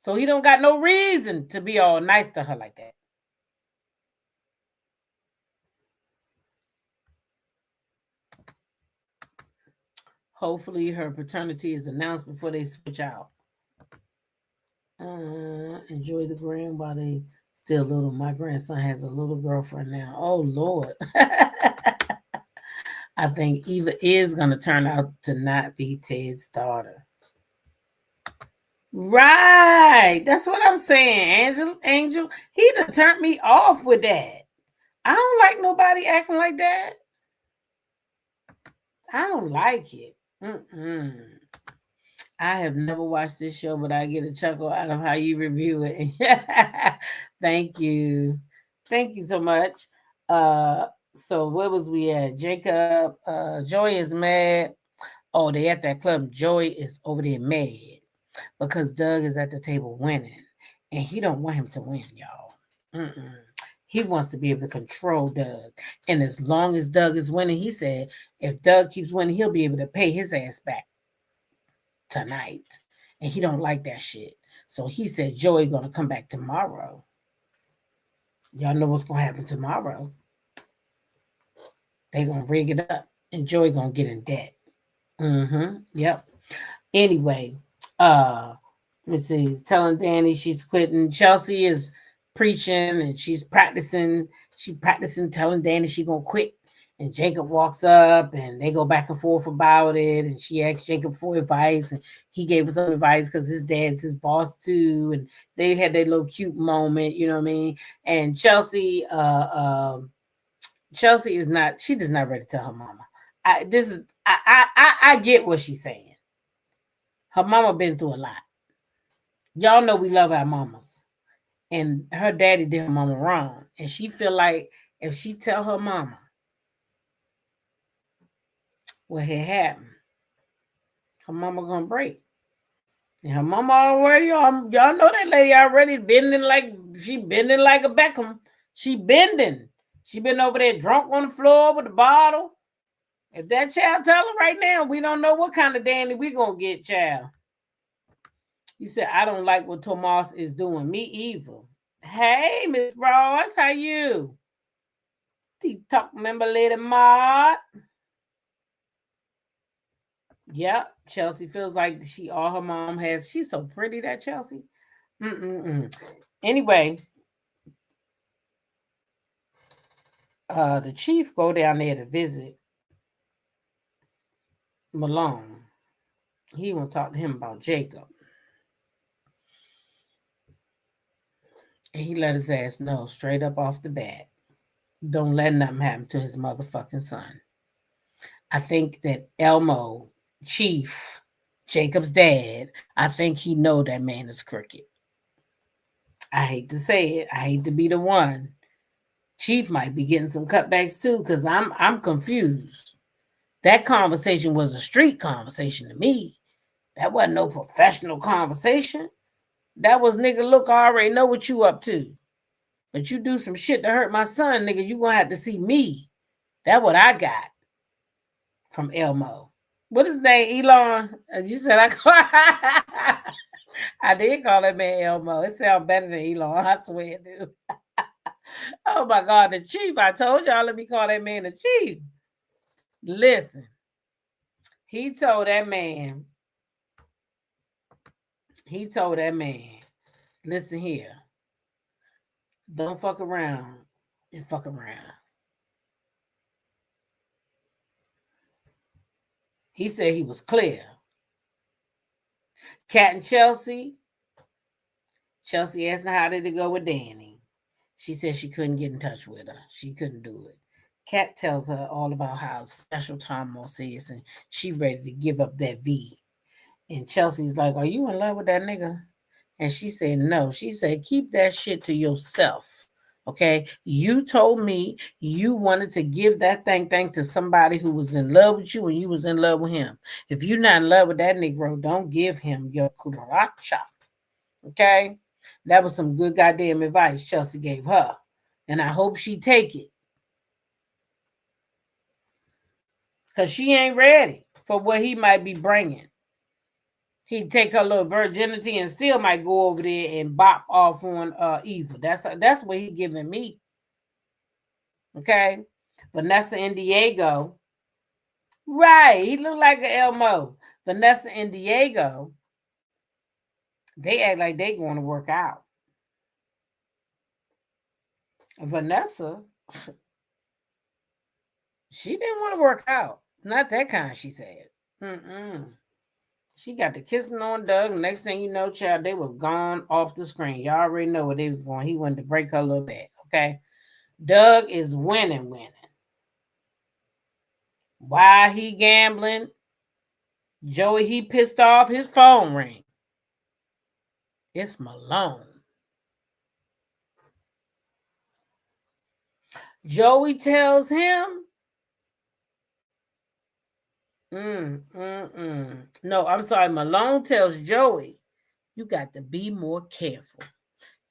So he don't got no reason to be all nice to her like that. Hopefully her paternity is announced before they switch out. Enjoy the grand while they still little. My grandson has a little girlfriend now. Oh Lord. I think Eva is gonna turn out to not be Ted's daughter. Right. That's what I'm saying. Angel, he done turned me off with that. I don't like nobody acting like that. I don't like it. I have never watched this show, but I get a chuckle out of how you review it. Thank you. Thank you so much. So where was we at? Jacob, Joy is mad. Oh, they at that club. Joy is over there mad because Doug is at the table winning. And he don't want him to win, y'all. He wants to be able to control Doug. And as long as Doug is winning, he said, if Doug keeps winning, he'll be able to pay his ass back tonight. And he don't like that shit. So he said Joey gonna come back tomorrow. Y'all know what's gonna happen tomorrow. They gonna rig it up and Joey gonna get in debt. Yep. Anyway, let's see, he's telling Danny she's quitting. Chelsea is preaching and she's practicing telling Danny she gonna quit And Jacob walks up and they go back and forth about it. And she asked Jacob for advice. And he gave her some advice because his dad's his boss too. And they had their little cute moment, you know what I mean? And Chelsea is not, she does not ready to tell her mama. I get what she's saying. Her mama been through a lot. Y'all know we love our mamas. And her daddy did her mama wrong. And she feel like if she tell her mama what had happened, her mama gonna break. And her mama already, y'all know that lady already bending like a Beckham. She bending. She been over there drunk on the floor with the bottle. If that child tell her right now, we don't know what kind of dandy we gonna get, child. You said, I don't like what Tomas is doing. Me either. Hey, Miss Ross, how you? TikTok member Lady Maud. Yep, Chelsea feels like she all her mom has. She's so pretty, that Chelsea. Anyway, the chief go down there to visit Malone. He want to talk to him about Jacob. And he let his ass know straight up off the bat. Don't let nothing happen to his motherfucking son. I think that Elmo, Chief, Jacob's dad, I think he know that man is crooked. I hate to say it. I hate to be the one. Chief might be getting some cutbacks too, because I'm confused. That conversation was a street conversation to me. That wasn't no professional conversation. That was, nigga, look, I already know what you up to. But you do some shit to hurt my son, nigga, you gonna have to see me. That's what I got from Elmo. What is his name? Elon? You said I did call that man Elmo. It sounds better than Elon. I swear it do. Oh my God, the chief. I told y'all, let me call that man the chief. Listen, he told that man, listen here, don't fuck around and fuck around. He said he was clear. Kat and Chelsea asked her how did it go with Danny. She said she couldn't get in touch with her. She couldn't do it. Kat tells her all about how special Thomas is and she ready to give up that V. And Chelsea's like, are you in love with that nigga? And she said, no. She said, keep that shit to yourself. Okay? You told me you wanted to give that thing to somebody who was in love with you and you was in love with him. If you're not in love with that Negro, don't give him your cucaracha. Okay? That was some good goddamn advice Chelsea gave her. And I hope she take it. Because she ain't ready for what he might be bringing. He'd take her little virginity and still might go over there and bop off on Eva. That's what he giving me. Okay? Vanessa and Diego. Right. He looked like an Elmo. Vanessa and Diego, they act like they going to work out. Vanessa, she didn't want to work out. Not that kind, she said. She got the kissing on Doug. Next thing you know, child, they were gone off the screen. Y'all already know where they was going. He wanted to break her little back, okay? Doug is winning. Why he gambling? Joey, he pissed off. His phone ring. It's Malone. Joey tells him, no, I'm sorry. Malone tells Joey, you got to be more careful.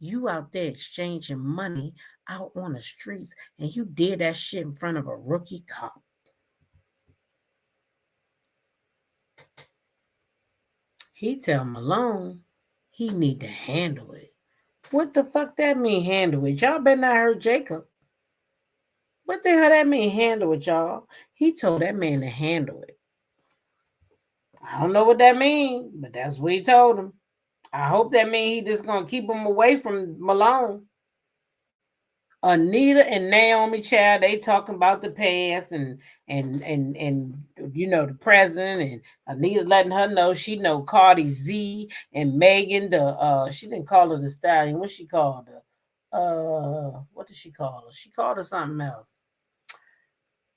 You out there exchanging money out on the streets, and you did that shit in front of a rookie cop. He tell Malone he need to handle it. What the fuck that mean, handle it? Y'all better not hurt Jacob. What the hell that mean, handle it, y'all? He told that man to handle it. I don't know what that mean, but that's what he told him. I hope that mean he just gonna keep him away from Malone. Anita and Naomi child, they talking about the past and the present, and Anita letting her know she know Cardi Z and Megan she didn't call her the stallion. What she called her? What did she call her? She called her something else.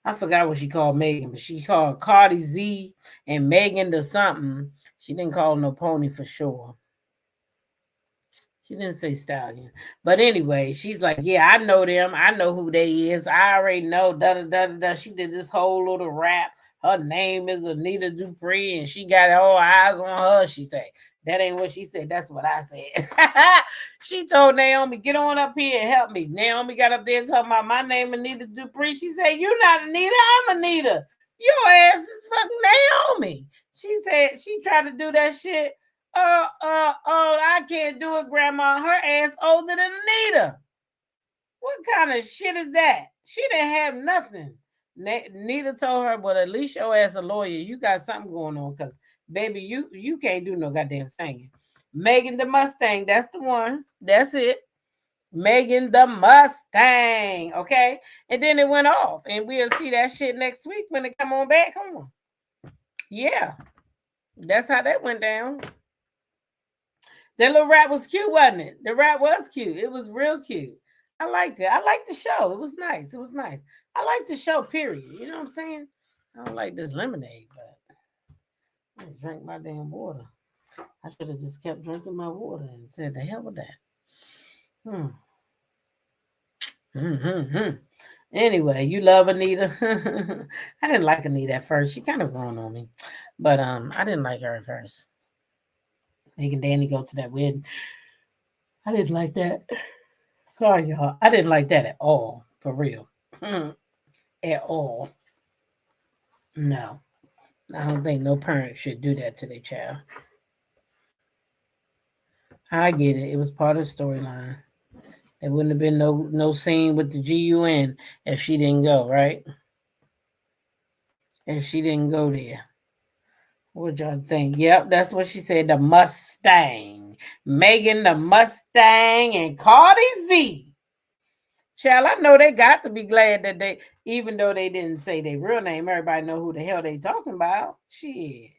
I forgot what she called Megan, but she called Cardi Z and Megan the something. She didn't call her no pony for sure. She didn't say stallion. But anyway, she's like, yeah, I know them. I know who they is. I already know. Da da da da. She did this whole little rap. Her name is Anita Dupree, and she got all eyes on her. She said, that ain't what she said. That's what I said. She told Naomi, get on up here and help me. Naomi got up there talking about my name, Anita Dupree. She said, you not Anita. I'm Anita. Your ass is fucking Naomi. She said she tried to do that shit. I can't do it, Grandma. Her ass older than Anita. What kind of shit is that? She didn't have nothing. Nita told her, but at least your ass a lawyer. You got something going on, because, baby, you can't do no goddamn singing. Megan the Mustang, that's the one. That's it. Megan the Mustang, okay? And then it went off, and we'll see that shit next week when it come on back home. Yeah, that's how that went down. That little rap was cute, wasn't it? The rap was cute. It was real cute. I liked it. I liked the show. It was nice. It was nice. I like the show, period. You know what I'm saying? I don't like this lemonade, but I just drank my damn water. I should have just kept drinking my water and said, the hell with that. Anyway, you love Anita. I didn't like Anita at first. She kind of grown on me. But I didn't like her at first. Making Danny go to that wedding. I didn't like that. Sorry, y'all. I didn't like that at all. For real. At all. No. I don't think no parent should do that to their child. I get it. It was part of the storyline. There wouldn't have been no scene with the GUN if she didn't go, right? If she didn't go there. What y'all think? Yep, that's what she said. The Mustang. Megan the Mustang and Cardi Z. Child, I know they got to be glad that they, even though they didn't say their real name, everybody know who the hell they talking about. Shit.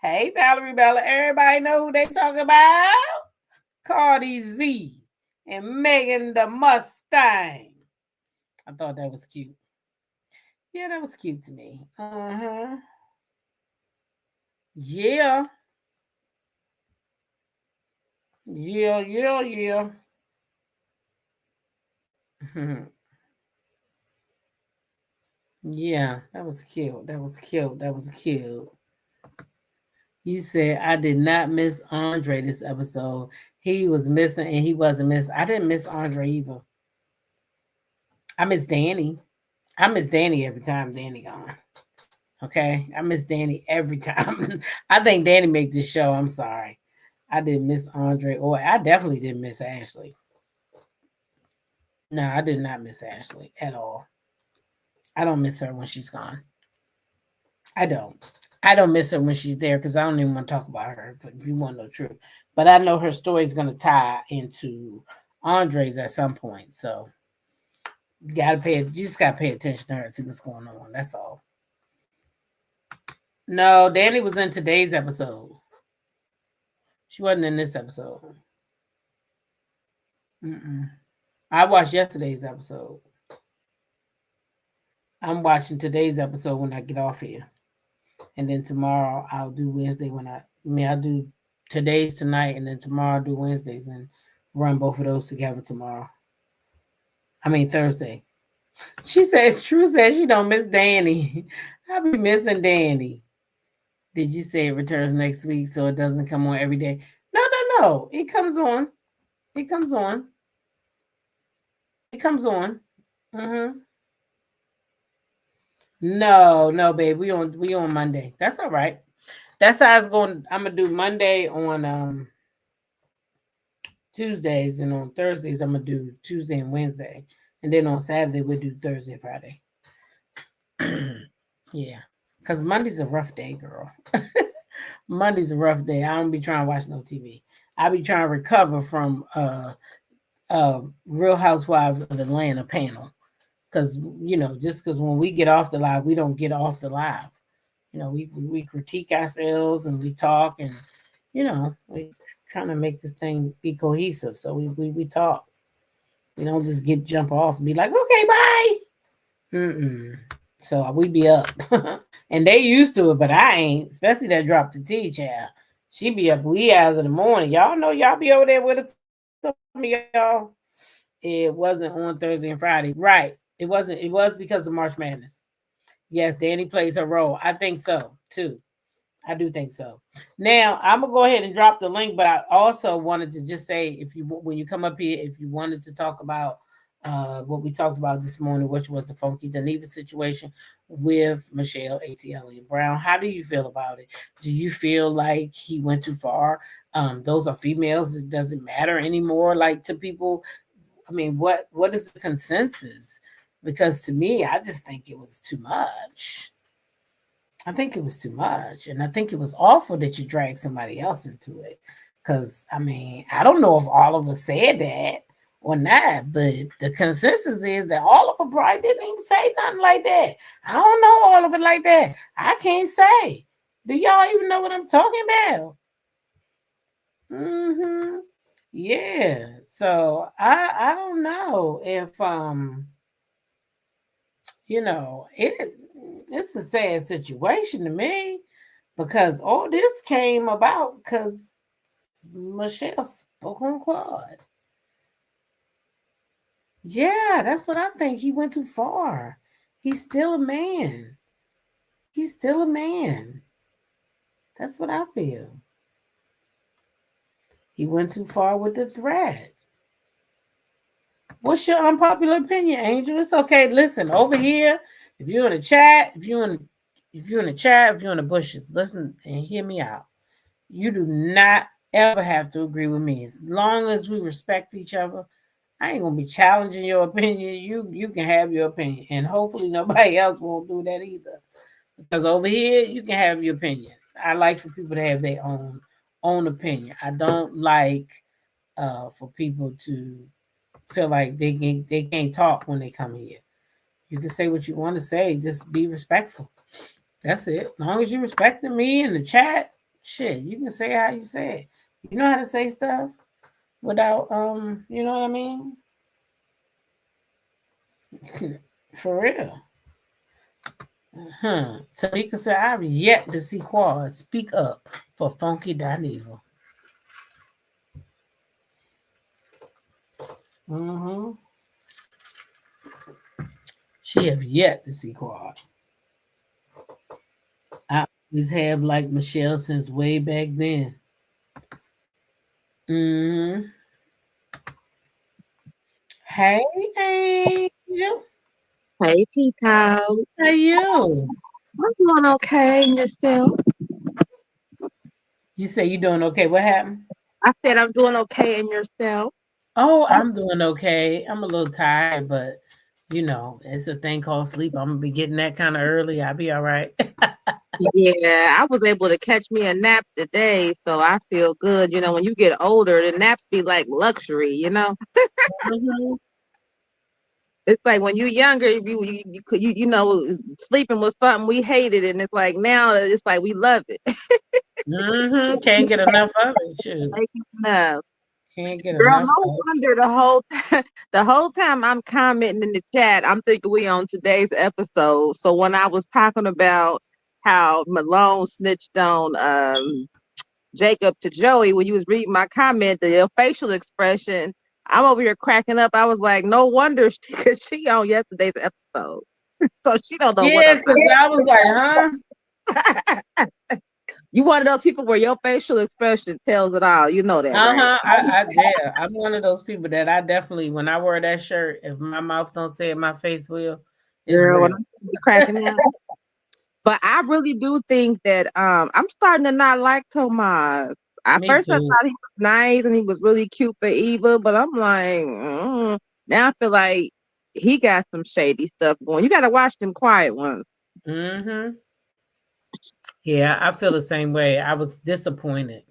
Hey, Valerie Bella, everybody know who they talking about? Cardi Z and Megan the Mustang. I thought that was cute. Yeah, that was cute to me. Yeah. Yeah. Yeah, that was cute. That was cute. You said I did not miss Andre this episode. He was missing and he wasn't missing. I didn't miss Andre either. I miss Danny. I miss Danny every time Danny gone. Okay, I miss Danny every time. I think Danny made this show. I'm sorry. I didn't miss Andre, or I definitely didn't miss Ashley. No, I did not miss Ashley at all. I don't miss her when she's gone. I don't. I don't miss her when she's there because I don't even want to talk about her if you want to know the truth. But I know her story is going to tie into Andre's at some point. So you just gotta pay attention to her and see what's going on. That's all. No, Danny was in today's episode. She wasn't in this episode. I watched yesterday's episode. I'm watching today's episode when I get off here. And then tomorrow I'll do Wednesday I'll do today's tonight, and then tomorrow I'll do Wednesdays and run both of those together tomorrow. Thursday. She says, True says she don't miss Danny. I'll be missing Danny. Did you say it returns next week so it doesn't come on every day? No. It comes on. No, babe. We on Monday. That's all right. That's how it's going. I'm gonna do Monday on Tuesdays, and on Thursdays I'm gonna do Tuesday and Wednesday, and then on Saturday we'll do Thursday and Friday. Yeah, because Monday's a rough day, girl. Monday's a rough day. I don't be trying to watch no TV. I be trying to recover from Real Housewives of Atlanta panel. Because, just because when we get off the live, we don't get off the live. We critique ourselves and we talk, and we trying to make this thing be cohesive. So we talk. We don't just get jump off and be like, okay, bye. Mm-mm. So we be up. And they used to it, but I ain't. Especially that drop the T child. She be up wee hours in the morning. Y'all know y'all be over there with us. Some of y'all. It wasn't on Thursday and Friday. Right. It wasn't. It was because of March Madness. Yes, Danny plays her role. I think so too. I do think so. Now I'm gonna go ahead and drop the link, but I also wanted to just say, if you when you come up here, if you wanted to talk about what we talked about this morning, which was the funky Dineva situation with Michelle ATL and Brown, how do you feel about it? Do you feel like he went too far? Those are females. It doesn't matter anymore. Like to people, I mean, what is the consensus? Because to me, I just think it was too much. I think it was too much. And I think it was awful that you dragged somebody else into it. Because, I mean, I don't know if all of us said that or not, but the consensus is that all of them probably didn't even say nothing like that. I don't know all of it like that. I can't say. Do y'all even know what I'm talking about? Mm-hmm. Yeah. So I don't know if it's a sad situation to me because all this came about because Michelle spoke on Quad. Yeah, that's what I think. He went too far. He's still a man. He's still a man. That's what I feel. He went too far with the threat. What's your unpopular opinion, Angel? It's okay. Listen, over here, if you're in the chat, if you're in the bushes, listen and hear me out. You do not ever have to agree with me. As long as we respect each other, I ain't gonna be challenging your opinion. You can have your opinion, and hopefully nobody else won't do that either. Because over here, you can have your opinion. I like for people to have their own opinion. I don't like for people to feel like they can't talk when they come here. You can say what you want to say. Just be respectful. That's it. As long as you respecting me in the chat, shit, you can say how you say it. You know how to say stuff without you know what I mean? For real. Tamika said, I've yet to see Quad speak up for Funky Dineva. Mm-hmm. She have yet to see Quad. I always have liked Michelle since way back then. Mm-hmm. Hey, Angel. Hey, Tito. How you? I'm doing okay, and yourself? You say you doing okay. What happened? I said I'm doing okay, and yourself? Oh, I'm doing okay. I'm a little tired, but it's a thing called sleep. I'm gonna be getting that kind of early. I'll be all right. Yeah, I was able to catch me a nap today, so I feel good. You know, when you get older, the naps be like luxury. You know, Mhm. it's like when you're younger, sleeping was something we hated, and it's like now it's like we love it. Can't get enough of it. Shoot. Like, enough. Can't get Girl, enough no of wonder the whole time I'm commenting in the chat, I'm thinking we on today's episode. So when I was talking about how Malone snitched on Jacob to Joey, when you was reading my comment, the facial expression, I'm over here cracking up. I was like, no wonder because she on yesterday's episode, so she don't know it. what Yeah, I'm. because I was like, huh? You one of those people where your facial expression tells it all. You know that, right? Uh-huh. Yeah, I'm one of those people that I definitely, when I wear that shirt, if my mouth don't say it, my face will. It's Girl, when real. I'm cracking up. But I really do think that I'm starting to not like Tomas. At Me first I too. thought he was nice and he was really cute for Eva, but I'm like, now I feel like he got some shady stuff going. You gotta watch them quiet ones. Mm-hmm. Yeah, I feel the same way. I was disappointed.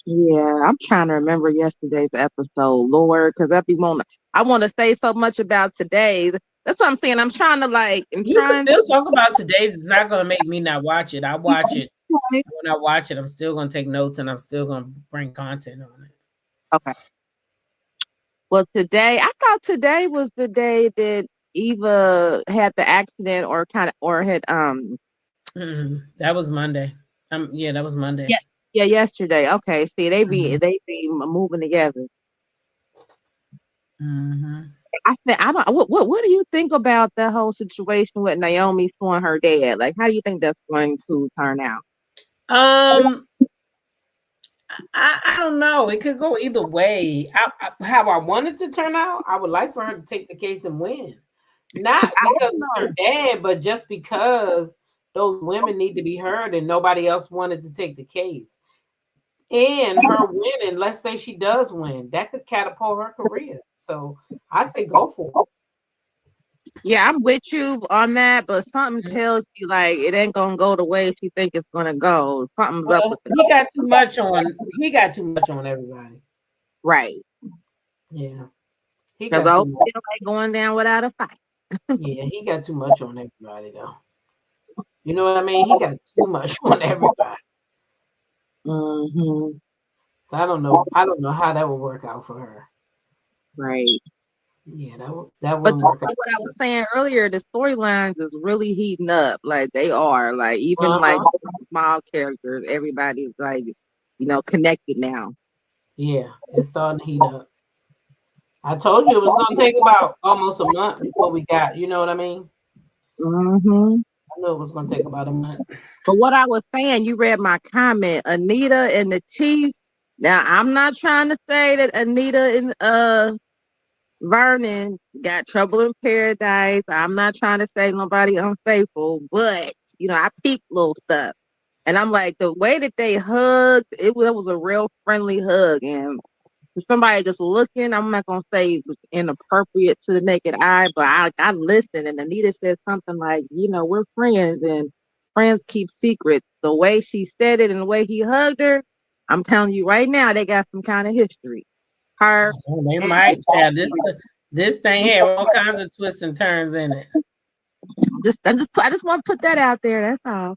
Yeah, I'm trying to remember yesterday's episode, Lord, because I want to say so much about today's. That's what I'm saying. I'm trying to I'm You can trying still talk about today's. It's not gonna make me not watch it. I watch it. to. When I watch it, I'm still gonna take notes and I'm still gonna bring content on it. Okay. Well, today I thought today was the day that Eva had the accident or had That was Monday. Yeah, that was Monday. yeah, yeah, yesterday. Okay, see Mhm. they be moving together. Mhm. I don't what do you think about that whole situation with Naomi suing her dad? Like, how do you think that's going to turn out? Um, I don't know. It could go either way. How I want it to turn out, I would like for her to take the case and win. Not I because don't it's her know. dad, but just because those women need to be heard and nobody else wanted to take the case. And her winning, let's say she does win, that could catapult her career. So I say go for Yeah, I'm with you on that, but something it. tells you like it ain't gonna go the way you think it's gonna go. Something's up Well, with it. he got too much on everybody. Right. Yeah. He Because got I too don't much. feel like going down without a fight. Yeah, he got too much on everybody though. You know what I mean? He got too much on everybody. Hmm. So I don't know. I don't know how that would work out for her. Right. Yeah, that But wouldn't just work out. like what I was saying earlier, the storylines is really heating up. Like they are. Like even like Uh-huh. small characters, everybody's connected now. Yeah, it's starting to heat up. I told you it was gonna take about almost a month before we got, you know what I mean? Hmm. I knew it was gonna take about a month. But what I was saying, you read my comment, Anita and the Chief. Now I'm not trying to say that Anita and Vernon got trouble in paradise. I'm not trying to say nobody unfaithful, but I peeped little stuff. And I'm like, the way that they hugged, it was a real friendly hug. And for somebody just looking, I'm not gonna say it was inappropriate to the naked eye, but I listened and Anita said something like, we're friends and friends keep secrets. The way she said it and the way he hugged her, I'm telling you right now, they got some kind of history. Her Oh, they and might, child. This thing had all kinds of twists and turns in it. I just want to put that out there. That's all.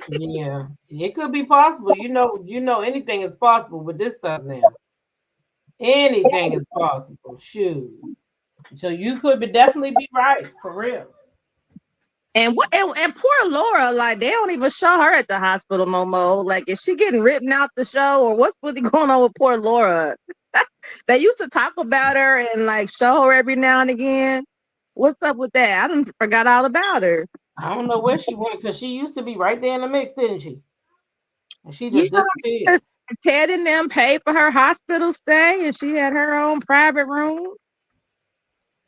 Yeah, it could be possible. You know, anything is possible with this stuff now. Anything is possible. Shoot. So you could definitely be right for real. And poor Laura, like they don't even show her at the hospital no more. Like, is she getting written out the show, or what's really going on with poor Laura? They used to talk about her and like show her every now and again. What's up with that? I done forgot all about her. I don't know where she went because she used to be right there in the mix, didn't she? And she Yeah, just disappeared. Ted and them paid for her hospital stay, and she had her own private room.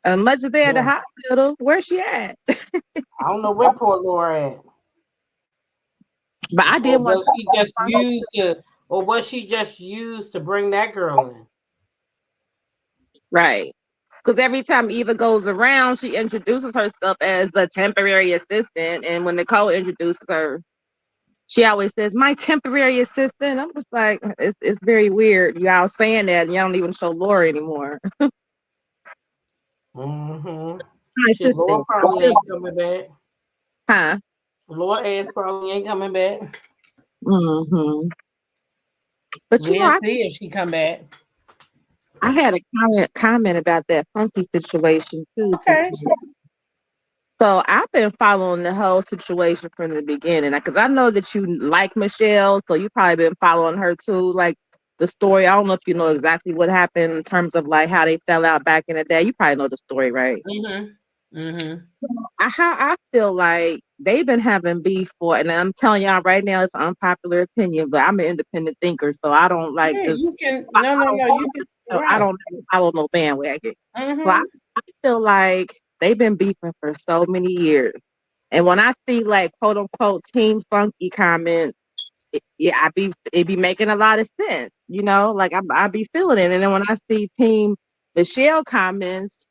As much as they at the Yeah. hospital, where's she at? I don't know where poor Laura at. But I Or did want was she just used to or was she just used to bring that girl in? right. Because every time Eva goes around, she introduces herself as a temporary assistant. And when Nicole introduces her, she always says, "My temporary assistant." I'm just like, it's very weird. Y'all saying that, and y'all don't even show Laura anymore. Mm-hmm. My Shit, Laura assistant. probably ain't coming back. Huh? Laura ass probably ain't coming back. Hmm. But We'll see if she come back. I had a comment about that funky situation too. Okay. So I've been following the whole situation from the beginning because I know that you like Michelle, so you probably been following her too. Like the story, I don't know if you know exactly what happened in terms of like how they fell out back in the day. You probably know the story, right? Mm-hmm. Mm-hmm. How I feel like they've been having beef for, and I'm telling y'all right now, it's an unpopular opinion, but I'm an independent thinker, so I don't like Yeah, this. you can I you can I right. don't follow no bandwagon. So Mm-hmm. I feel like they've been beefing for so many years. And when I see like quote unquote Team Funky comments, yeah, it be making a lot of sense, like I be feeling it. And then when I see Team Michelle comments,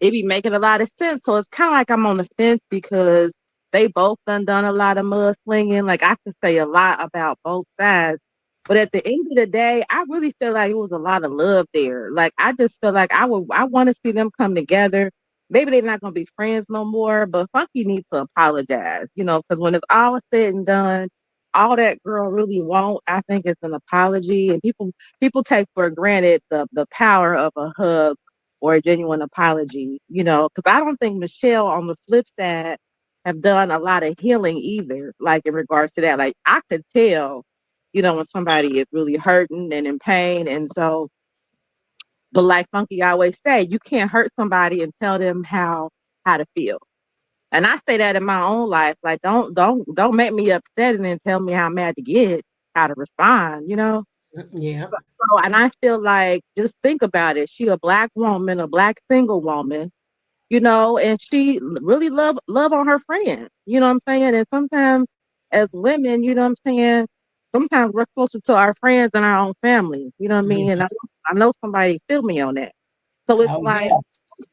it be making a lot of sense. So it's kind of like I'm on the fence because they both done a lot of mudslinging. Like I can say a lot about both sides. But at the end of the day, I really feel like it was a lot of love there. Like I just feel like I want to see them come together. Maybe they're not gonna be friends no more, but Funky needs to apologize, because when it's all said and done, all that girl really want, I think, is an apology. And people take for granted the power of a hug or a genuine apology, because I don't think Michelle on the flip side have done a lot of healing either, like in regards to that. Like I could tell when somebody is really hurting and in pain. And so, but like Funky always say, you can't hurt somebody and tell them how to feel. And I say that in my own life. Like don't make me upset and then tell me how mad to get, how to respond. Yeah. So, and I feel like just think about it. She a black woman, a black single woman, and she really love on her friend. You know what I'm saying? And sometimes as women, you know what I'm saying, sometimes we're closer to our friends than our own family. You know what I mean? And Mhm. I know somebody feel me on that. So it's Oh like yeah.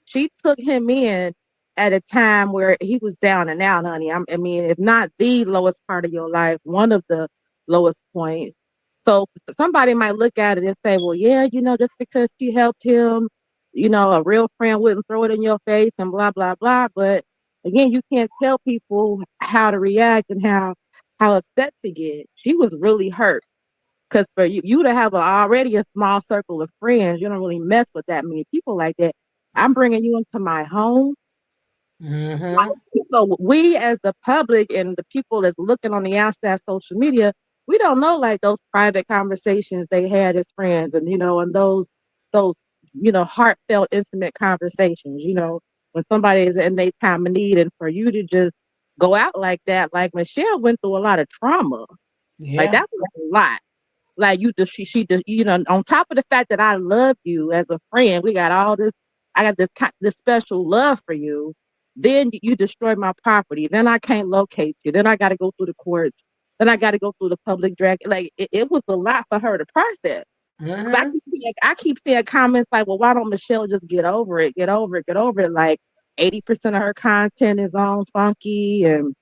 she took him in at a time where he was down and out, honey. I mean, if not the lowest part of your life, one of the lowest points. So somebody might look at it and say, well, yeah, just because she helped him, a real friend wouldn't throw it in your face and blah, blah, blah. But again, you can't tell people how to react and how upset to get. She was really hurt. Because for you to have already a small circle of friends, you don't really mess with that many people like that. I'm bringing you into my home. Hmm. So we as the public and the people that's looking on the outside social media, we don't know like those private conversations they had as friends and those heartfelt, intimate conversations, when somebody is in their time of need and for you to just go out like that, like Michelle went through a lot of trauma. Like Yeah. that was a lot. Like you just she just on top of the fact that I love you as a friend, we got all this. I got this special love for you. Then you destroy my property. Then I can't locate you. Then I got to go through the courts. Then I got to go through the public drag. Like it was a lot for her to process. Cause Hmm. I keep seeing comments like, well, why don't Michelle just get over it? Get over it. Get over it. Like 80% of her content is on Funky and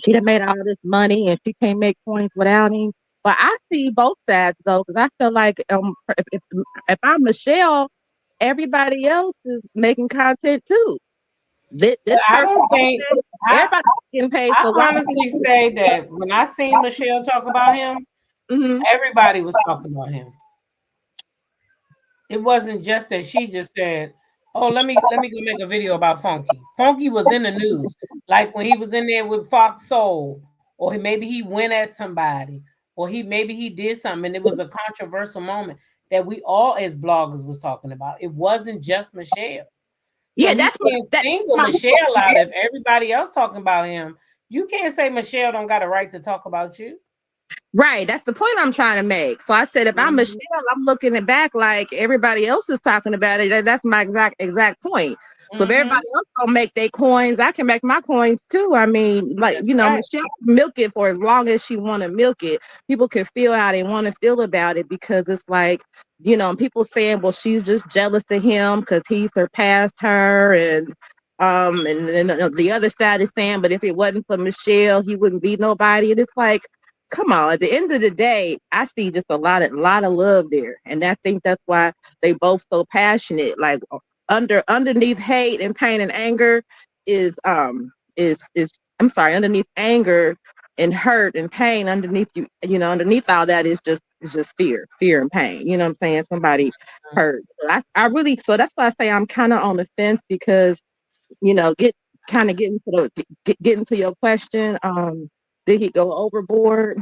she done made all this money and she can't make coins without him. But I see both sides though, because I feel like if I'm Michelle, everybody else is making content too. This But I person, don't think I everybody getting paid. I So why? honestly say that when I seen Michelle talk about him, Mm-hmm. everybody was talking about him. It wasn't just that she just said, "Oh, let me go make a video about Funky." Funky was in the news, like when he was in there with Fox Soul, or maybe he went at somebody, or he did something, and it was a controversial moment that we all as bloggers was talking about. It wasn't just Michelle, so Yeah, you can't that's single my Michelle out if everybody else talking about him. You can't say Michelle don't got a right to talk about you. right. That's the point I'm trying to make. So I said, if I'm Michelle, Mhm. I'm looking it back like everybody else is talking about it. That's my exact point. So if everybody Mhm. else gonna make their coins, I can make my coins too. I mean, like That's right. Michelle can milk it for as long as she want to milk it. People can feel how they want to feel about it because it's like people saying, well, she's just jealous of him because he surpassed her and then the other side is saying, but if it wasn't for Michelle, he wouldn't be nobody. And it's like, come on, at the end of the day, I see just a lot of love there. And I think that's why they both so passionate. Like underneath hate and pain and anger is I'm sorry, underneath anger and hurt and pain, underneath all that is just fear and pain. You know what I'm saying? Somebody hurt. I really, so that's why I say I'm kind of on the fence because get kind of getting to your question. Did he go overboard?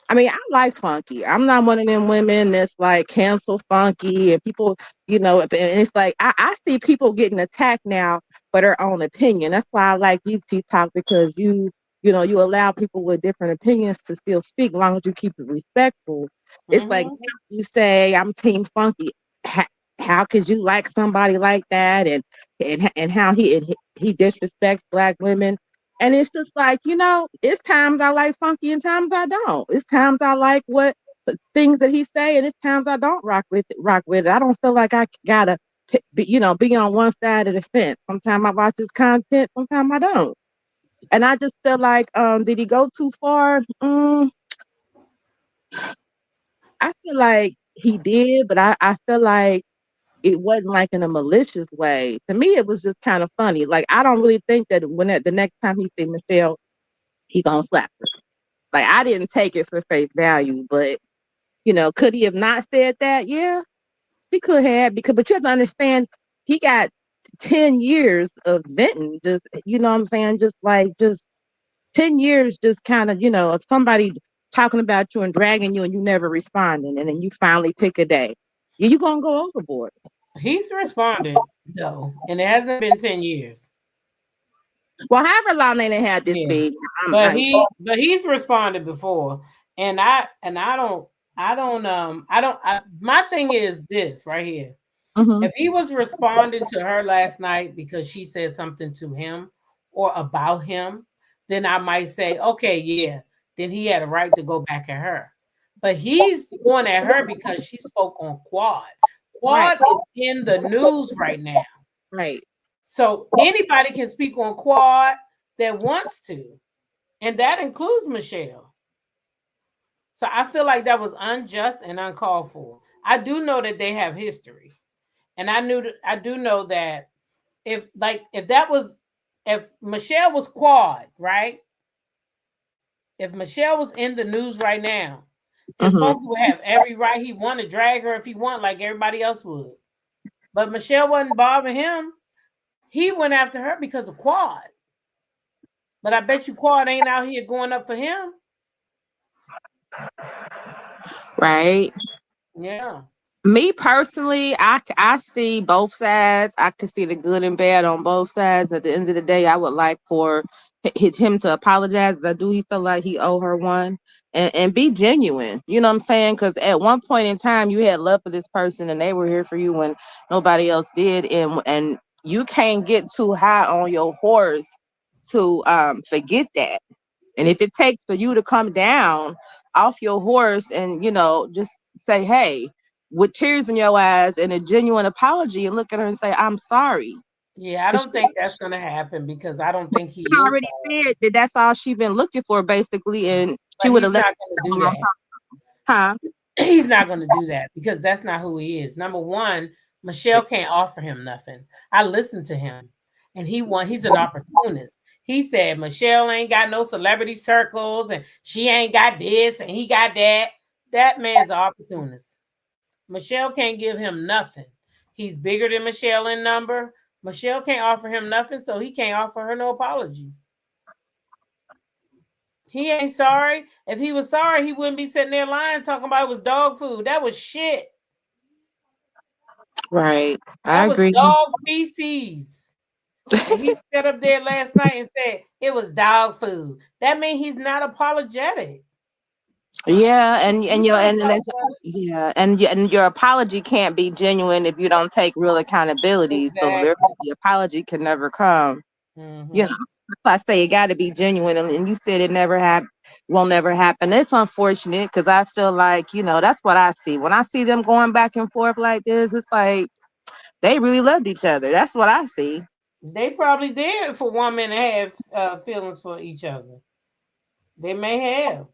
I mean, I like Funky. I'm not one of them women that's like cancel Funky and people, and it's like I see people getting attacked now for their own opinion. That's why I like you, Talk, because you allow people with different opinions to still speak, as long as you keep it respectful. It's like Mhm. you say, I'm Team Funky. How, how could you like somebody like that, and how he disrespects black women? And it's just like, it's times I like Funky and times I don't. It's times I like what the things that he say, and it's times I don't rock with it. I don't feel like I gotta be on one side of the fence. Sometimes I watch his content, sometimes I don't. And I just feel like, did he go too far? feel like he did, but I feel like it wasn't like in a malicious way. To me, it was just kind of funny. Like I don't really think that the next time he see Michelle, he gonna slap her. Like I didn't take it for face value, but could he have not said that? Yeah, he could have but you have to understand he got 10 years of venting, just what I'm saying, just 10 years, just kind of, of somebody talking about you and dragging you and you never responding, and then you finally pick a day. Yeah, you gonna go overboard. He's responded though, and it hasn't been 10 years. Well, however long they had this Yeah. baby, But he's responded before. And my thing is this right here. Mhm. If he was responding to her last night because she said something to him or about him, then I might say, okay, yeah, then he had a right to go back at her. But he's going at her because she spoke on Quad. Right, Quad is in the news right now. right, So anybody can speak on Quad that wants to, and that includes Michelle. So I feel like that was unjust and uncalled for. I do know that they have history. And I do know that if Michelle was Quad, right? If Michelle was in the news right now, then mhm, folks would have every right. He want to drag her if he want, like everybody else would. But Michelle wasn't bothering him. He went after her because of Quad. But I bet you Quad ain't out here going up for him. right. Yeah. Me personally, I see both sides. I can see the good and bad on both sides. At the end of the day, I would like for him to apologize. I do. He feel like he owe her one, and be genuine. You know what I'm saying? Because at one point in time, you had love for this person, and they were here for you when nobody else did. And you can't get too high on your horse to forget that. And if it takes for you to come down off your horse and, just say, hey, with tears in your eyes and a genuine apology, and look at her and say, I'm sorry. Yeah, I don't think that's gonna happen because I don't think he She is already sorry. said that that's all she been looking for, basically, and she But would have he's left not gonna it do alone. that. Huh? He's not gonna do that because that's not who he is. Number one, Michelle can't offer him nothing. I listened to him and he's an opportunist. He said Michelle ain't got no celebrity circles and she ain't got this and he got that. That man's an opportunist. Michelle can't give him nothing. He's bigger than Michelle in number. Michelle can't offer him nothing, so he can't offer her no apology. He ain't sorry. If he was sorry, he wouldn't be sitting there lying talking about it was dog food. That was shit. Right. I That was agree. dog feces. And he sat up there last night and said it was dog food. That means he's not apologetic. Yeah, and He's your not and that's apologetic. yeah, and your apology can't be genuine if you don't take real accountability. So therefore, Exactly. the apology can never come. You know, Mm-hmm. I say it got to be genuine, and you said it never happened, won't never happen. It's unfortunate because I feel like that's what I see when I see them going back and forth like this. It's like they really loved each other. That's what I see. They probably did for one minute have feelings for each other. They may have.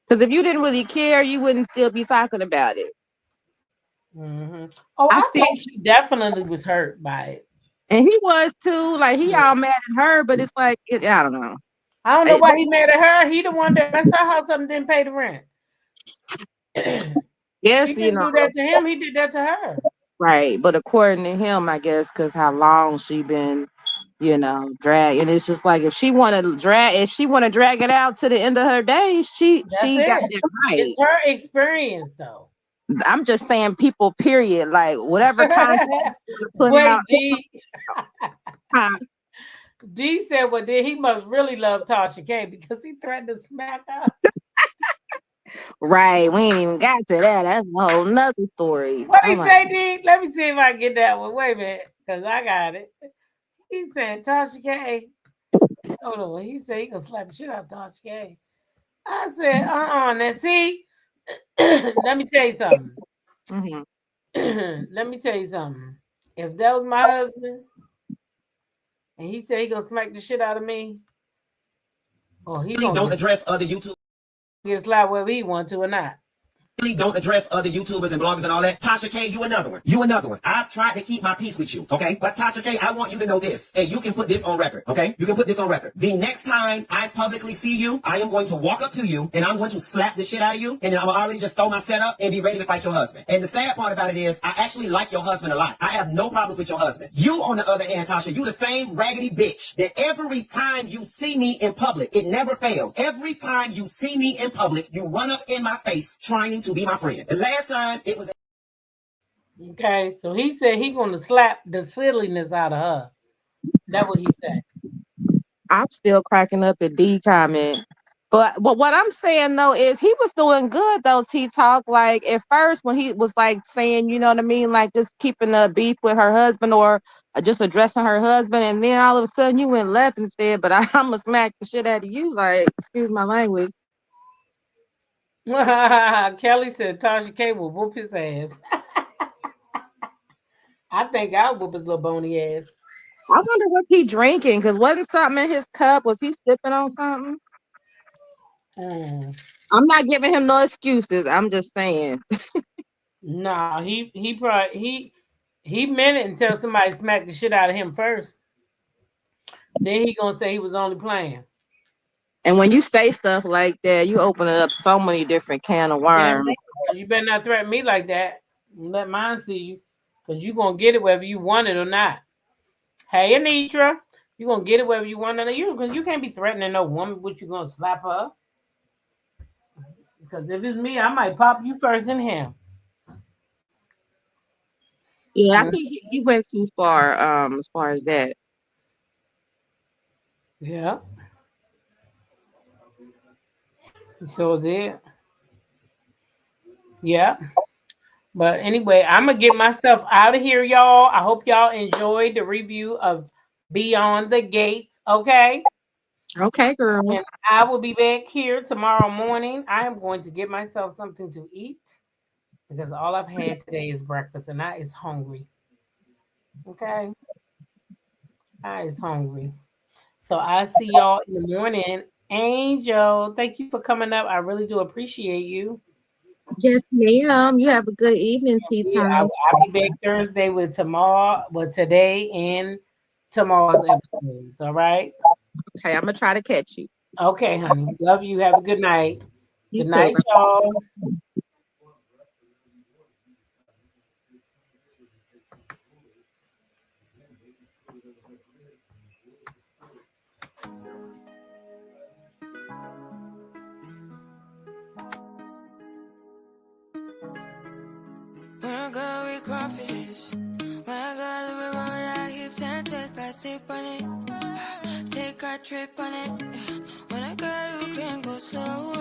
Because if you didn't really care, you wouldn't still be talking about it. Mm-hmm. Oh, I I think, think she definitely was hurt by it. and he was too. Like he Yeah. all mad at her, but it's like I don't know. I don't know It- why he mad at her. He the one that rents her house up and didn't pay the rent. She yes, didn't do that to him. He did that to her. right. But according to him, I guess because how long she been, drag, and it's just like if she want to drag it out to the end of her days, That's she got it. that right. It's her experience, though. I'm just saying, people. Period. Like whatever content you put out. Wait, D. Huh? D said, well, then he must really love Tasha K because he threatened to smack her. Right. We ain't even got to that. That's a whole nother story. What Oh he my. say, D? Let me see if I can get that one. Wait a minute, because I got it. He said, Tasha K. Hold on. He said he gonna slap the shit out of Tasha K. I said, now see, let me tell you something. Mhm. Let me tell you something. If that was my husband and he said he gonna smack the shit out of me, or he gonna Don't address other YouTube. get slapped whether he want to or not. don't address other YouTubers and bloggers and all that. Tasha K, you another one. You another one. I've tried to keep my peace with you, okay? But Tasha K, I want you to know this, and you can put this on record, okay? You can put this on record. The next time I publicly see you, I am going to walk up to you, and I'm going to slap the shit out of you, and then I'm already just throw my setup and be ready to fight your husband. And the sad part about it is, I actually like your husband a lot. I have no problems with your husband. You, on the other hand, Tasha, you the same raggedy bitch that every time you see me in public, it never fails. Every time you see me in public, you run up in my face trying to be my friend. The last time it was. Okay, so he said he gonna slap the silliness out of her. That's what he said. I'm still cracking up at D comment. But what I'm saying though is he was doing good though, T-Talk. Like at first when he was like saying, you know what I mean, like just keeping the beef with her husband or just addressing her husband, and then all of a sudden you went left and said, but I'm gonna smack the shit out of you. Like, excuse my language. Kelly said Tasha K will whoop his ass. I think I'll whoop his little bony ass. I wonder was he drinking? Because wasn't something in his cup? Was he sipping on something? I'm not giving him no excuses. I'm just saying. Nah, he probably he meant it until somebody smacked the shit out of him first. Then he gonna say he was only playing. And when you say stuff like that, you open up so many different can of worms. You better not threaten me like that. Let mine see you, because you're gonna get it whether you want it or not. Hey, Anitra, you're gonna get it whether you want it or you, because you can't be threatening no woman. What you gonna slap her? Because if it's me, I might pop you first in him. Yeah, I think he went too far as far as that. Yeah. So there. Yeah. But anyway, I'm going to get myself out of here, y'all. I hope y'all enjoyed the review of Beyond the Gates. Okay? Okay, girl. And I will be back here tomorrow morning. I am going to get myself something to eat because all I've had today is breakfast and I is hungry. Okay? I is hungry. So I see y'all in the morning. Angel, thank you for coming up. I really do appreciate you. Yes, ma'am. You have a good evening, Tea Time. Yeah, I'll be back Thursday with today and tomorrow's episodes. All right. Okay, I'm gonna try to catch you. Okay, honey. Love you. Have a good night. Good night, too. y'all. When I go with confidence, when I go with roll our hips and take a sip on it, take a trip on it. When I go, you can go slow,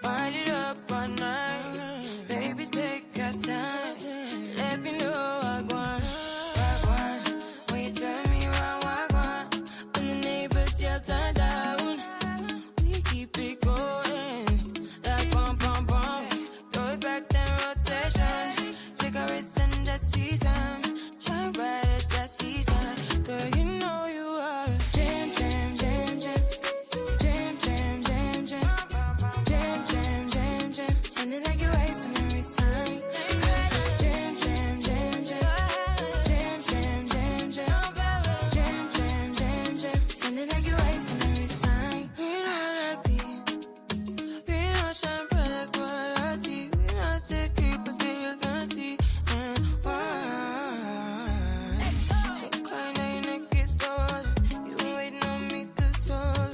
wind it up all night. Baby, take your time, let me know I want. When you tell me what I want, when the neighbors yell turn down, we keep it going like bum bum bum. Throw it back then rotation, cigarettes in the season, shine bright as that season. Girl, you know you are jam jam jam jam, jam jam jam jam, jam jam jam jam. Sounding like you're wasting every time. Jam jam jam jam, jam jam jam jam, jam jam jam jam. Sounding like you're wasting every time. We know like me, we know shine bright like royalty. We know stay creep but they are guilty and why? So kind of your neck is started. You been waiting on me to solve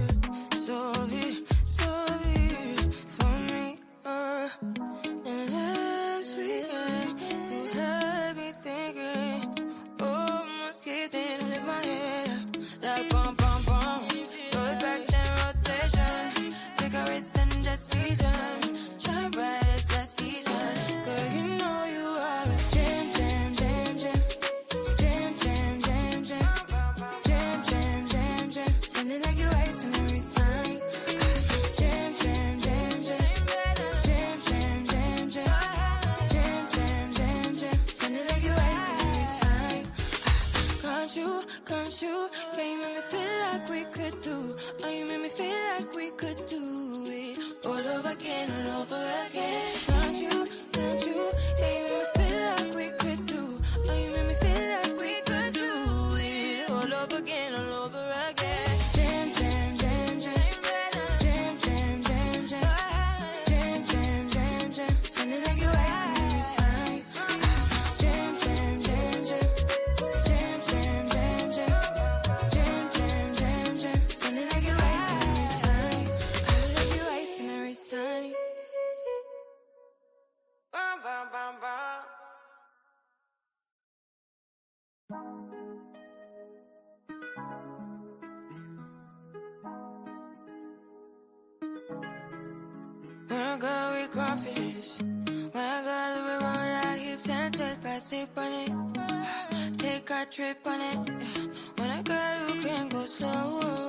it for me. And last weekend you had me thinking, oh, must get in and lift my head up like bum bum bum. Throw it back then rotation, cigarettes in the season, shine bright as that season. Girl, you know you are a jam jam jam jam, jam jam jam jam, jam jam jam jam. Sounding like you're wasting every time. Jam jam jam jam, jam jam jam jam, jam jam jam jam. Sounding like you're wasting every time. Can't you, can you make me feel like we could do? Oh, you make me feel like we could do it all over again, all over again. When I go with confidence, when I go we roll like hips and take a sip on it, take a trip on it. When I go, you can go slow.